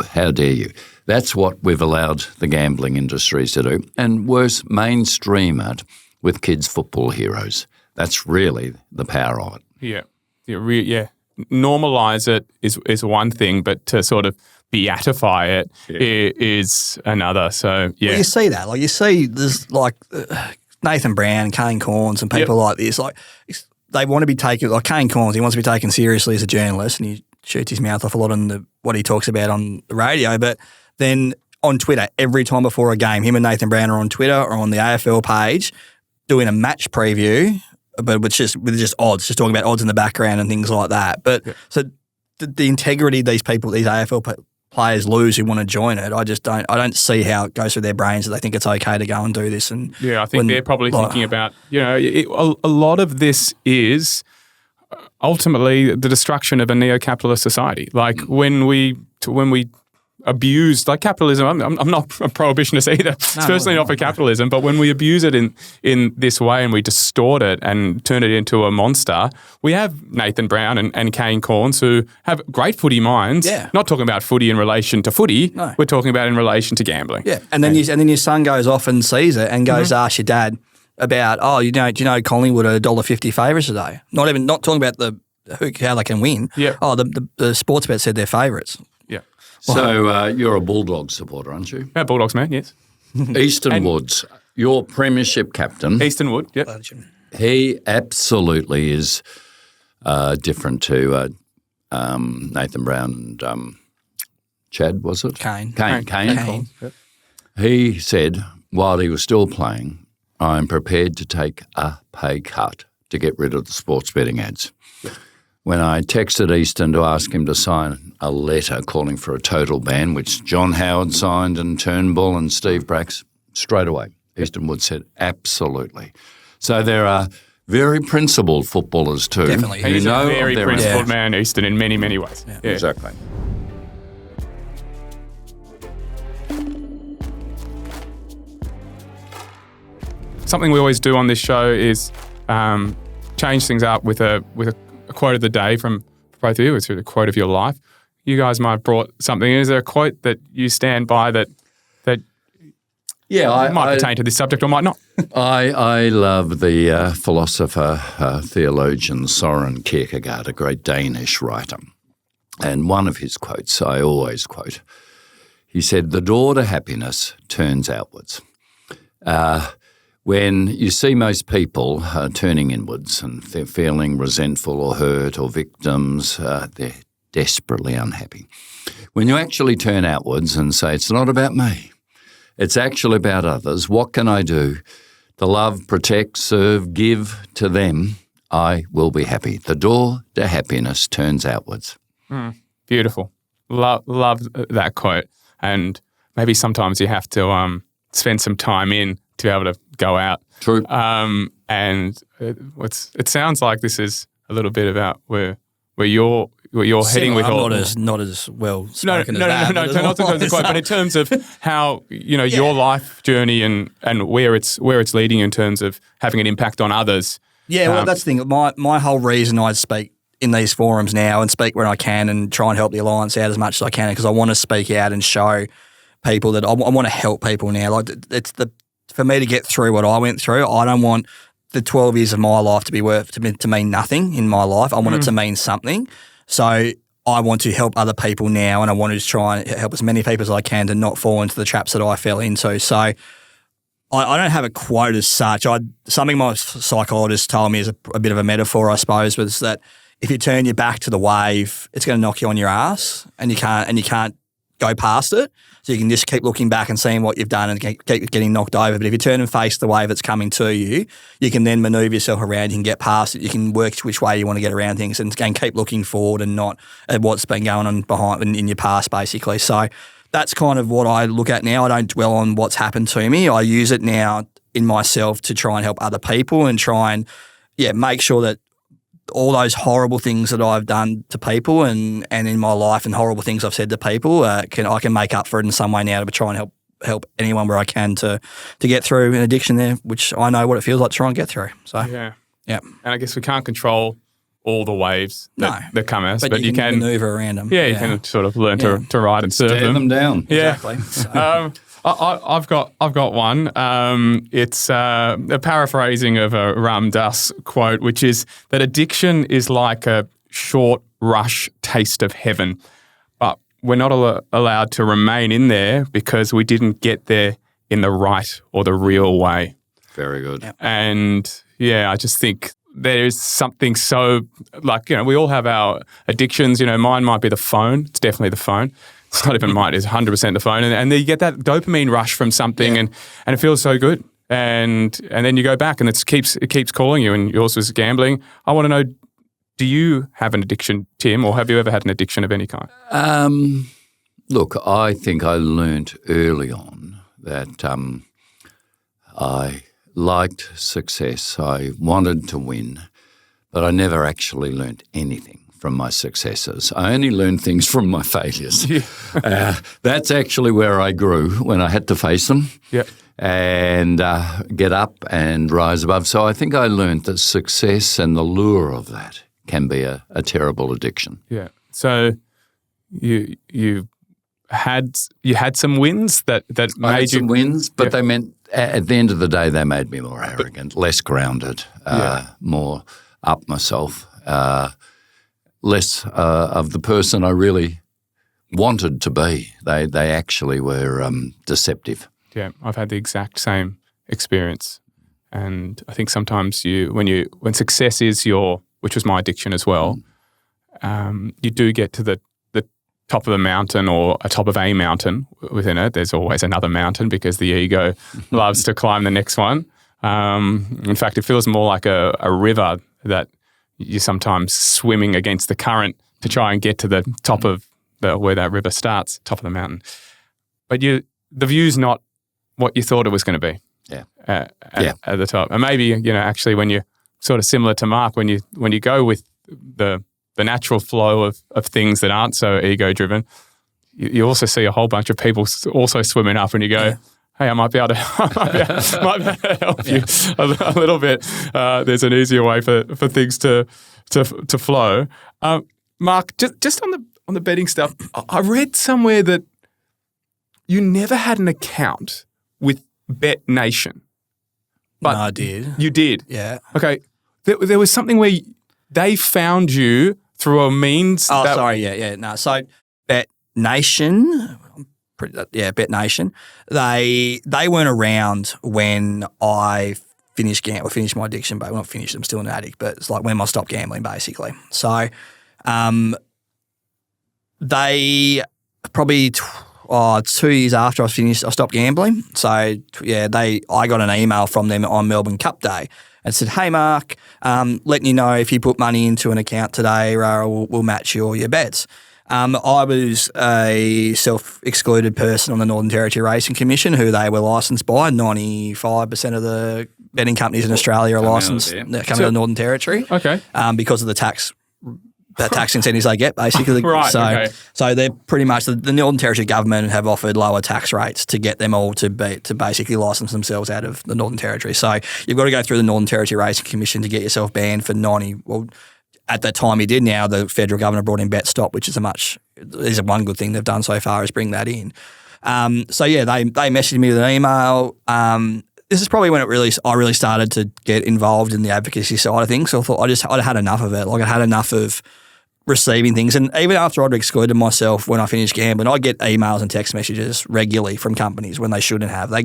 you? That's what we've allowed the gambling industries to do. And worse, mainstream it with kids' football heroes. That's really the power of it. Yeah. Normalise it is one thing, but to sort of beatify it is another. So, yeah. Well, you see that. Like, you see there's like Nathan Brown, Kane Corns and people like this. Like, they want to be taken, like Kane Corns, he wants to be taken seriously as a journalist, and he shoots his mouth off a lot on what he talks about on the radio. But then on Twitter, every time before a game, him and Nathan Brown are on Twitter or on the AFL page doing a match preview, but with just odds, just talking about odds in the background and things like that. But so the integrity these people, these AFL players lose who want to join it, I don't see how it goes through their brains that they think it's okay to go and do this. And yeah, I think they're probably thinking about, a lot of this is ultimately the destruction of a neo-capitalist society. Like when we abused, like capitalism, I'm not a prohibitionist either. It's personally not for capitalism, but when we abuse it in this way and we distort it and turn it into a monster, we have Nathan Brown and Kane Corns who have great footy minds. Yeah. Not talking about footy in relation to footy. No. We're talking about in relation to gambling. Yeah. And then your son goes off and sees it and goes to ask your dad about, do you know Collingwood are $1.50 favourites today? Not talking about how they can win. Yeah. The sports bet said they're favourites. Yeah. So you're a Bulldog supporter, aren't you? Yeah, Bulldogs, man, yes. Eastern Woods. Your premiership captain, Eastern Wood, yep. he absolutely is different to Nathan Brown and Chad, was it? Kane. Kane. He said, while he was still playing, I'm prepared to take a pay cut to get rid of the sports betting ads. When I texted Easton to ask him to sign a letter calling for a total ban, which John Howard signed and Turnbull and Steve Bracks, straight away, Easton Wood said, absolutely. So there are very principled footballers too. Definitely. He's a very principled man, Easton, in many, many ways. Yeah. Exactly. Something we always do on this show is change things up with a quote of the day from both of you. It's a quote of your life. You guys might have brought something. Is there a quote that you stand by that might pertain to this subject or might not? I love the philosopher, theologian Soren Kierkegaard, a great Danish writer. And one of his quotes I always quote. He said, "The door to happiness turns outwards." When you see most people turning inwards and they're feeling resentful or hurt or victims, they're desperately unhappy. When you actually turn outwards and say, it's not about me, it's actually about others, what can I do to love, protect, serve, give to them, I will be happy. The door to happiness turns outwards. Beautiful. Love that quote. And maybe sometimes you have to spend some time in to be able to go out. True. And it sounds like this is a little bit about where you're heading with all. Not as well spoken as that. No, not in terms of quote, but in terms of how your life journey and where it's leading in terms of having an impact on others. Yeah, well, that's the thing. My whole reason I speak in these forums now and speak where I can and try and help the Alliance out as much as I can because I want to speak out and show people that I want to help people now. Like for me to get through what I went through, I don't want the 12 years of my life to be to mean nothing in my life. I want it to mean something. So I want to help other people now, and I want to try and help as many people as I can to not fall into the traps that I fell into. So I don't have a quote as such. Something my psychologist told me is a bit of a metaphor, I suppose, was that if you turn your back to the wave, it's going to knock you on your ass, and you can't go past it. So you can just keep looking back and seeing what you've done and keep getting knocked over. But if you turn and face the wave that's coming to you, you can then manoeuvre yourself around. You can get past it. You can work which way you want to get around things and keep looking forward and not at what's been going on behind in your past, basically. So that's kind of what I look at now. I don't dwell on what's happened to me. I use it now in myself to try and help other people and try and make sure that all those horrible things that I've done to people and in my life and horrible things I've said to people, I can make up for it in some way now to try and help anyone where I can to get through an addiction there, which I know what it feels like to try and get through. So yeah. And I guess we can't control all the waves that come at us, but you can manoeuvre around them. Yeah, you can sort of learn to ride and surf them down. Yeah. Exactly. So. I've got one. It's a paraphrasing of a Ram Dass quote, which is that addiction is like a short rush taste of heaven, but we're not allowed to remain in there because we didn't get there in the right or the real way. Very good. Yep. And I just think there's something so we all have our addictions. Mine might be the phone. It's definitely the phone. It's not even mine. It's 100% the phone. And then you get that dopamine rush from something and it feels so good. And then you go back and it keeps calling you, and yours was gambling. I want to know, do you have an addiction, Tim, or have you ever had an addiction of any kind? Look, I think I learnt early on that I liked success. I wanted to win, but I never actually learnt anything from my successes. I only learned things from my failures. That's actually where I grew, when I had to face them and get up and rise above. So I think I learned that success and the lure of that can be a terrible addiction. Yeah. So you had some wins that I made had some wins, but they meant at the end of the day they made me more arrogant, less grounded, more up myself. Less of the person I really wanted to be. They actually were deceptive. Yeah, I've had the exact same experience. And I think sometimes when success is which was my addiction as well, you do get to the top of the mountain or a top of a mountain within it. There's always another mountain because the ego loves to climb the next one. In fact, it feels more like a river that you're sometimes swimming against the current to try and get to the top of where that river starts, top of the mountain. But the view's not what you thought it was going to be. At the top. And maybe, actually when you're sort of similar to Mark, when you go with the natural flow of things that aren't so ego-driven, you also see a whole bunch of people also swimming up and you go, hey, I might be able to help you a little bit. There's an easier way for things to flow. Mark, just on the betting stuff, I read somewhere that you never had an account with Bet Nation. But no, I did. You did? Yeah. Okay. There was something where they found you through a means. Oh, sorry. Yeah. No. So Bet Nation, Bet Nation, they weren't around when I finished my addiction, but not finished. I'm still an addict, but it's like when I stopped gambling, basically. So, they probably 2 years after I stopped gambling. So I got an email from them on Melbourne Cup Day and said, "Hey Mark, letting you know if you put money into an account today, we'll match all your bets." I was a self-excluded person on the Northern Territory Racing Commission, who they were licensed by. 95% of the betting companies in Australia are licensed coming out of the Northern Territory. Okay. Because of the tax incentives they get, basically. Right, so they're pretty much the Northern Territory government have offered lower tax rates to get them all to basically license themselves out of the Northern Territory. So you've got to go through the Northern Territory Racing Commission to get yourself banned for 90. Well, at that time you did. Now the federal government brought in Bet Stop, which is one good thing they've done so far is bring that in. They messaged me with an email. This is probably when I really started to get involved in the advocacy side of things. So I thought I'd had enough of it. Like I had enough of receiving things. And even after I'd excluded myself when I finished gambling, I'd get emails and text messages regularly from companies when they shouldn't have. They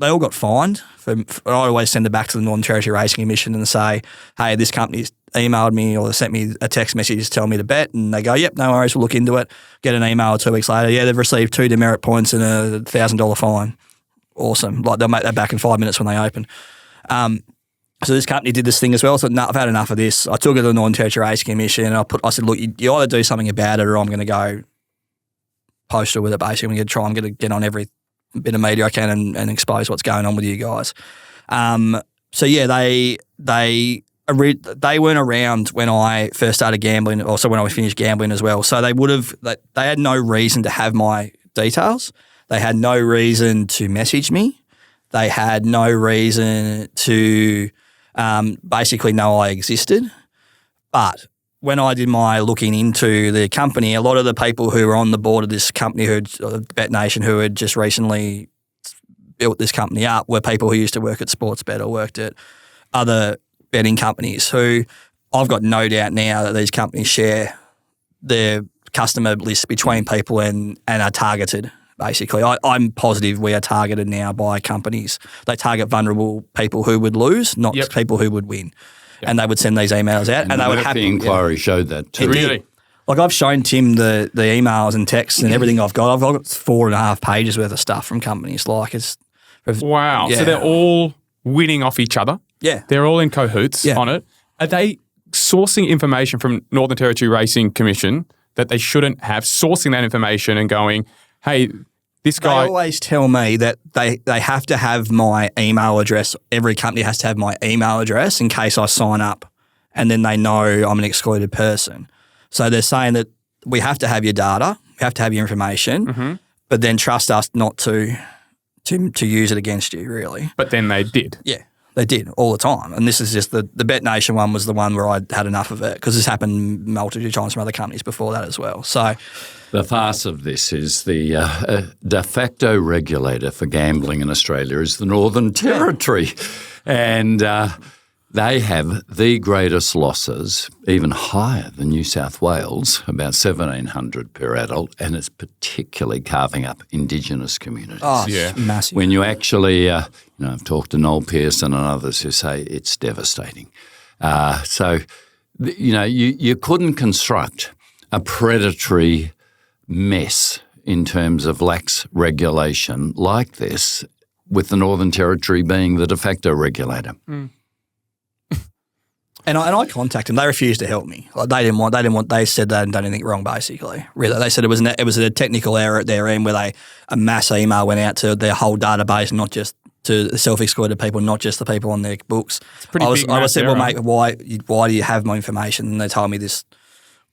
all got fined. I'd always send it back to the Northern Territory Racing Commission and say, hey, this company's emailed me or sent me a text message to tell me to bet. And they go, yep, no worries, we'll look into it. Get an email 2 weeks later. Yeah, they've received 2 demerit points and a $1,000 fine. Awesome. Like they'll make that back in 5 minutes when they open. So this company did this thing as well. So no, I've had enough of this. I took it to the Northern Territory Racing Commission and I said, look, you either do something about it or I'm going to go postal with it. Basically, I'm going to get on every bit of media I can and expose what's going on with you guys. They weren't around when I first started gambling, also when I finished gambling as well. So they had no reason to have my details. They had no reason to message me. They had no reason to basically know I existed. But when I did my looking into the company, a lot of the people who were on the board of this company, Bet Nation, who had just recently built this company up, were people who used to work at Sportsbet or worked at other betting companies, who I've got no doubt now that these companies share their customer list between people and are targeted. Basically, I'm positive we are targeted now by companies. They target vulnerable people who would lose, not people who would win. Yep. And they would send these emails out, and they would have the inquiry showed that too. Really? Like I've shown Tim the emails and texts and everything I've got. I've got 4.5 pages worth of stuff from companies. Wow. Yeah. So they're all winning off each other. Yeah. They're all in cahoots on it. Are they sourcing information from Northern Territory Racing Commission that they shouldn't have, sourcing that information and going, hey, this guy... They always tell me that they have to have my email address. Every company has to have my email address in case I sign up, and then they know I'm an excluded person. So they're saying that we have to have your data, we have to have your information, but then trust us not to use it against you, really. But then they did. Yeah, they did all the time. And this is just the Bet Nation one was the one where I'd had enough of it, because this happened multitude of times from other companies before that as well. So... The farce of this is the de facto regulator for gambling in Australia is the Northern Territory. And They have the greatest losses, even higher than New South Wales, about 1,700 per adult, and it's particularly carving up Indigenous communities. Oh, it's massive. When you actually, I've talked to Noel Pearson and others who say it's devastating. You couldn't construct a predatory mess in terms of lax regulation like this, with the Northern Territory being the de facto regulator. Mm. And I contacted them. They refused to help me. Like they didn't want. They said they hadn't done anything wrong. Basically, really, they said it was a technical error at their end where a mass email went out to their whole database, not just to the self-excluded people, not just the people on their books. It's pretty big I said, error. well, mate, why do you have my information? And they told me this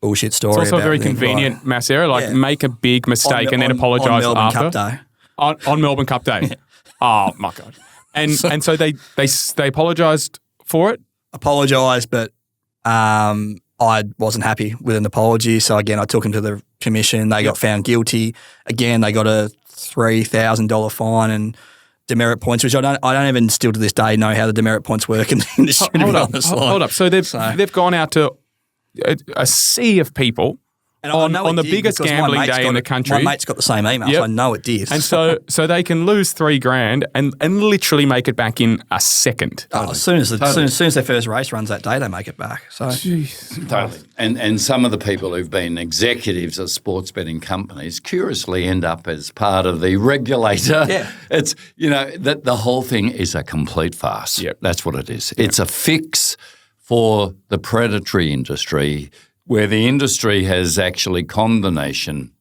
bullshit story. It's also about a very them. convenient mass error. Like make a big mistake and then on apologise Melbourne after. Cup Day. On Melbourne Cup Day. Yeah. Oh my God. And so they apologised for it. Apologised, but I wasn't happy with an apology. So again, I took him to the commission. They got found guilty. Again, they got a $3,000 fine and demerit points, which I don't even still to this day know how the demerit points work in the industry. Hold up. So they've gone out to a sea of people and on the biggest gambling day in the country. My mate's got the same email, so I know it did. And so they can lose $3,000 and literally make it back in a second. As soon as their first race runs that day, they make it back. So Totally. And some of the people who've been executives of sports betting companies curiously end up as part of the regulator. Yeah. It's, that the whole thing is a complete farce. Yep. That's what it is. It's a fix for the predatory industry, where the industry has actually conned the nation.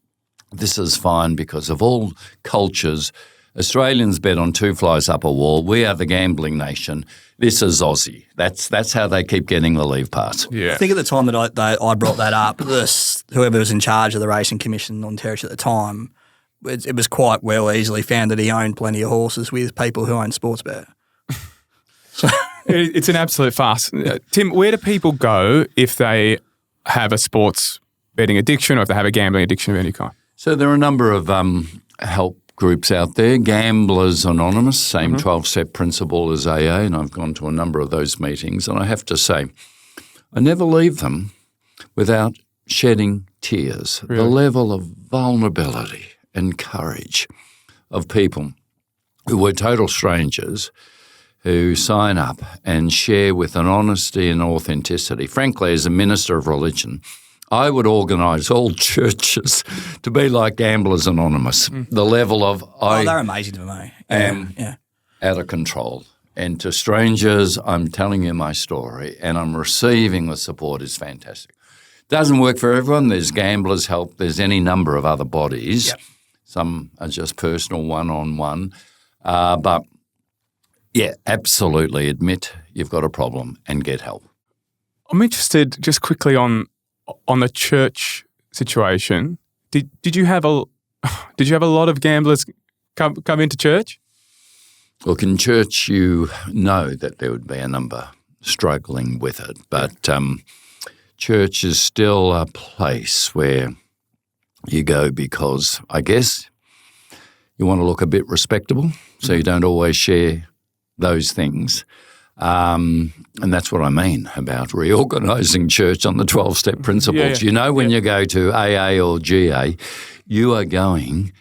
This is fine because of all cultures. Australians bet on two flies up a wall. We are the gambling nation. This is Aussie. That's how they keep getting the leave pass. Yeah. I think at the time that I brought that up, whoever was in charge of the Racing Commission on Territory at the time, it was quite well easily found that he owned plenty of horses with people who own Sportsbet. It's an absolute farce. Tim, where do people go if they have a sports betting addiction or if they have a gambling addiction of any kind? So there are a number of help groups out there. Gamblers Anonymous, same 12-step principle as AA, and I've gone to a number of those meetings, and I have to say, I never leave them without shedding tears. Really? The level of vulnerability and courage of people who were total strangers who sign up and share with an honesty and authenticity. Frankly, as a minister of religion, I would organise all churches to be like Gamblers Anonymous. The level of they're amazing to me. am out of control. And to strangers, I'm telling you my story and I'm receiving the support is fantastic. Doesn't work for everyone. There's Gamblers Help. There's any number of other bodies. Yep. Some are just personal one-on-one. But yeah, absolutely admit you've got a problem and get help. I'm interested just quickly on the church situation. Did you have a lot of gamblers come into church? Look, in church you know that there would be a number struggling with it, but church is still a place where you go because I guess you want to look a bit respectable, so you don't always share those things. And that's what I mean about reorganising church on the 12-step principles. Yeah. When you go to AA or GA, you are going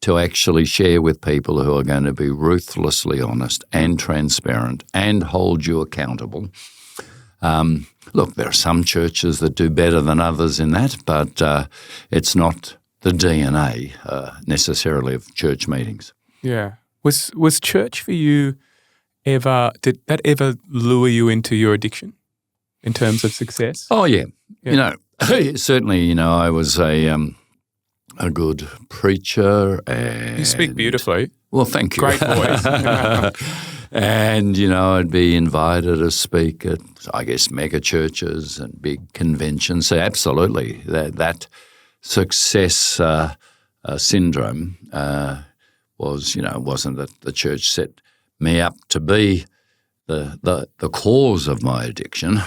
to actually share with people who are going to be ruthlessly honest and transparent and hold you accountable. Look, there are some churches that do better than others in that, but it's not the DNA necessarily of church meetings. Yeah. Was church for you did that ever lure you into your addiction in terms of success? Oh, yeah. Certainly, I was a good preacher. And, you speak beautifully. Well, thank you. Great voice. And, I'd be invited to speak at, I guess, mega churches and big conventions. So absolutely, that success syndrome wasn't that the church set me up to be the cause of my addiction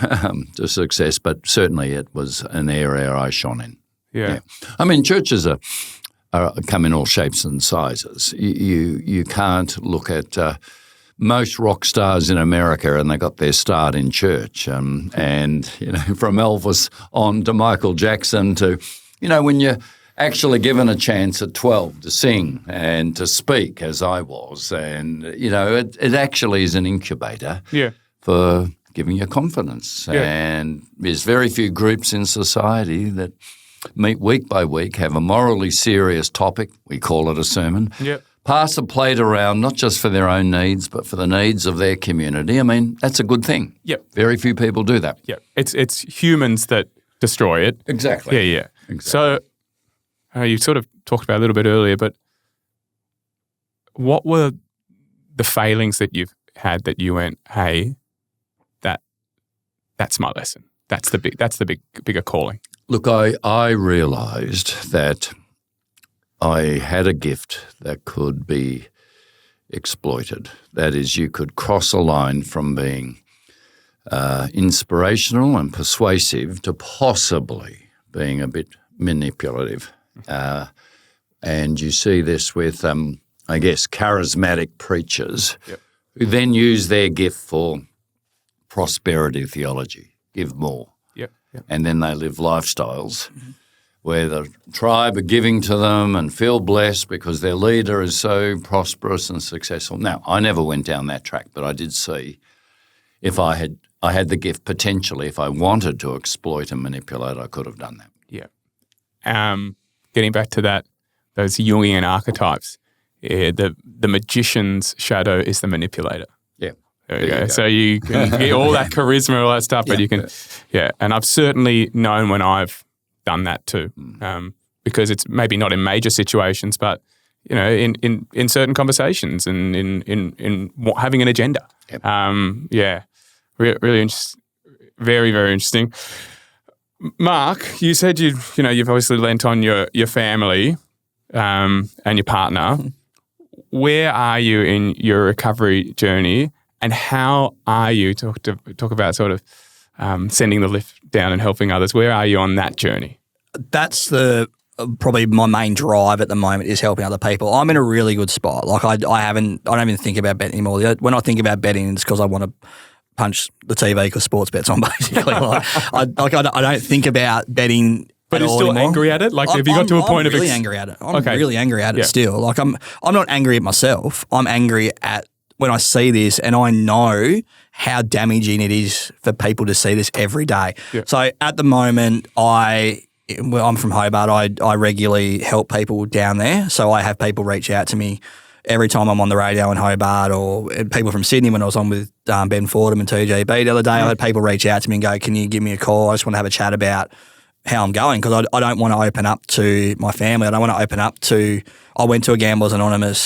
to success, but certainly it was an area I shone in. Yeah. I mean, churches are come in all shapes and sizes. You can't look at most rock stars in America, and they got their start in church. And, from Elvis on to Michael Jackson to, when you're actually given a chance at 12 to sing and to speak, as I was. And, it actually is an incubator for giving you confidence. Yeah. And there's very few groups in society that meet week by week, have a morally serious topic, we call it a sermon, pass a plate around, not just for their own needs, but for the needs of their community. I mean, that's a good thing. Yep. Very few people do that. Yeah. It's humans that destroy it. Exactly. Yeah. Exactly. So you sort of talked about it a little bit earlier, but what were the failings that you've had that you went, hey, that's my lesson. That's the bigger calling. Look, I realised that I had a gift that could be exploited. That is, you could cross a line from being inspirational and persuasive to possibly being a bit manipulative. And you see this with, charismatic preachers who then use their gift for prosperity theology, give more. And then they live lifestyles where the tribe are giving to them and feel blessed because their leader is so prosperous and successful. Now, I never went down that track, but I did see if I had the gift potentially, if I wanted to exploit and manipulate, I could have done that. Yeah. Getting back to that, those Jungian archetypes, the magician's shadow is the manipulator. Yeah. There you go. So you can get all that charisma, all that stuff, but you can, And I've certainly known when I've done that too, because it's maybe not in major situations, but in certain conversations and in having an agenda. Yep. Really interesting, very, very interesting. Mark, you said you've obviously lent on your family and your partner. Where are you in your recovery journey? And how are you, talk about sort of sending the lift down and helping others, where are you on that journey? That's probably my main drive at the moment is helping other people. I'm in a really good spot. Like I don't even think about betting anymore. When I think about betting, it's because I want to punch the TV because sports bet's on basically. I don't think about betting. But you're still angry at it? Like, have you got to a point of... I'm really angry at it. I'm really angry at it still. Like, I'm not angry at myself. I'm angry at when I see this and I know how damaging it is for people to see this every day. Yeah. So at the moment, I'm from Hobart. I regularly help people down there. So I have people reach out to me every time I'm on the radio in Hobart, or people from Sydney when I was on with Ben Fordham and 2GB the other day. I had people reach out to me and go, can you give me a call? I just want to have a chat about how I'm going, because I don't want to open up to my family. I don't want to open up to, I went to a Gamblers Anonymous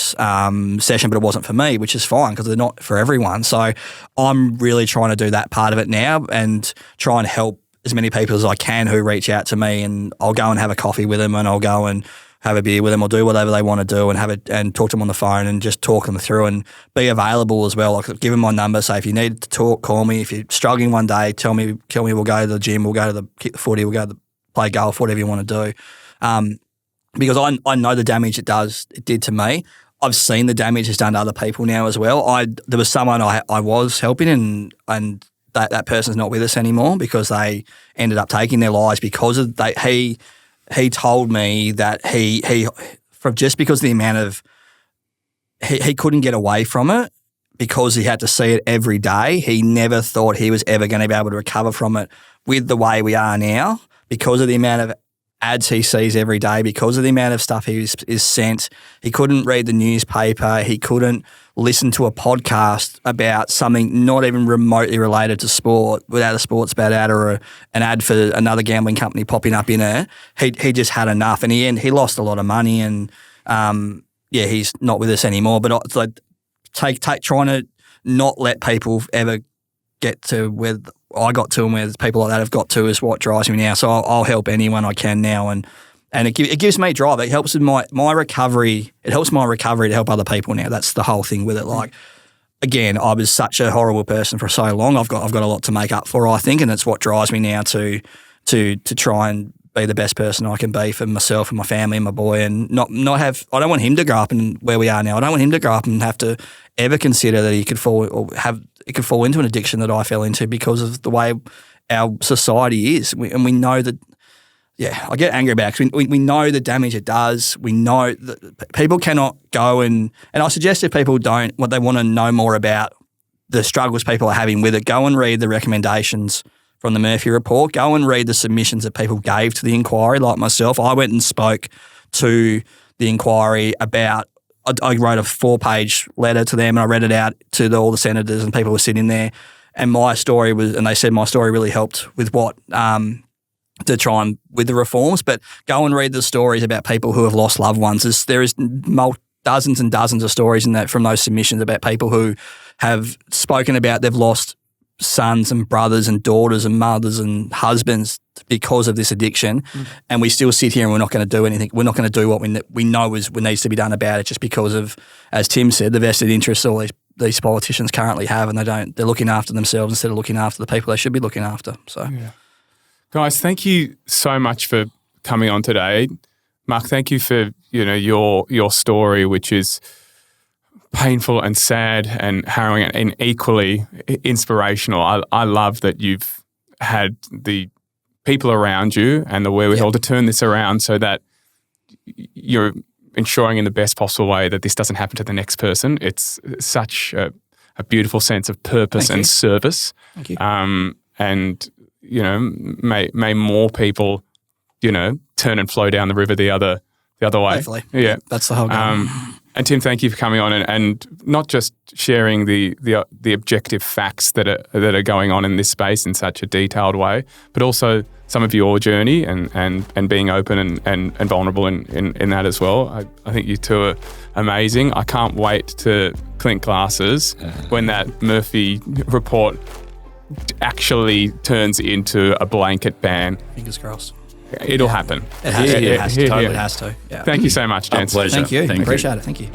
session, but it wasn't for me, which is fine because they're not for everyone. So I'm really trying to do that part of it now and try and help as many people as I can who reach out to me, and I'll go and have a coffee with them and I'll go and have a beer with them or do whatever they want to do and talk to them on the phone and just talk them through and be available as well. Like, give them my number. Say if you need to talk, call me. If you're struggling one day, tell me we'll go to the gym, we'll go to kick the footy, we'll go to play golf, whatever you want to do. Because I know the damage it did to me. I've seen the damage it's done to other people now as well. There was someone I was helping and that person's not with us anymore because they ended up taking their lives because of he told me that he from just because of the amount of he couldn't get away from it because he had to see it every day. He never thought he was ever going to be able to recover from it with the way we are now because of the amount of ads he sees every day, because of the amount of stuff he is sent. He couldn't read the newspaper. He couldn't listen to a podcast about something not even remotely related to sport without a sports bet ad or an ad for another gambling company popping up in it. He just had enough. And he lost a lot of money and, he's not with us anymore. But it's like trying to not let people ever get to where I got to and where people like that have got to is what drives me now. So I'll help anyone I can now, and it gives me drive. It helps with my recovery. It helps my recovery to help other people now. That's the whole thing with it. Like, again, I was such a horrible person for so long. I've got a lot to make up for, I think, and it's what drives me now to try and be the best person I can be for myself and my family and my boy, and not have. I don't want him to grow up in where we are now. I don't want him to grow up and have to ever consider that he could fall into an addiction that I fell into because of the way our society is. We know that. Yeah, I get angry about it because we know the damage it does. We know that people cannot go and I suggest if people don't, what they want to know more about the struggles people are having with it, go and read the recommendations from the Murphy report. Go and read the submissions that people gave to the inquiry, like myself. I went and spoke to the inquiry about, I wrote a 4-page letter to them and I read it out to all the senators and people were sitting there. And my story and they said my story really helped with what, to try and with the reforms, but go and read the stories about people who have lost loved ones. There is dozens and dozens of stories in that from those submissions about people who have spoken about they've lost sons and brothers and daughters and mothers and husbands because of this addiction, and we still sit here and we're not going to do anything. We're not going to do what we know needs to be done about it, just because of, as Tim said, the vested interests all these politicians currently have, and they're looking after themselves instead of looking after the people they should be looking after. So. Yeah. Guys, thank you so much for coming on today. Mark, thank you for your story, which is painful and sad and harrowing and equally inspirational. I love that you've had the people around you and the wherewithal to turn this around so that you're ensuring in the best possible way that this doesn't happen to the next person. It's such a beautiful sense of purpose and service. Thank you. And may more people, turn and flow down the river the other way. Hopefully. Yeah. That's the whole game. And Tim, thank you for coming on and not just sharing the objective facts that are going on in this space in such a detailed way, but also some of your journey and being open and vulnerable in that as well. I think you two are amazing. I can't wait to clink glasses when that Murphy report actually turns into a blanket ban. Fingers crossed. It'll happen. It has to. It has to. Totally has to. Yeah. Thank you so much, gents. Pleasure. Thank you. Thank you. Appreciate it. Thank you.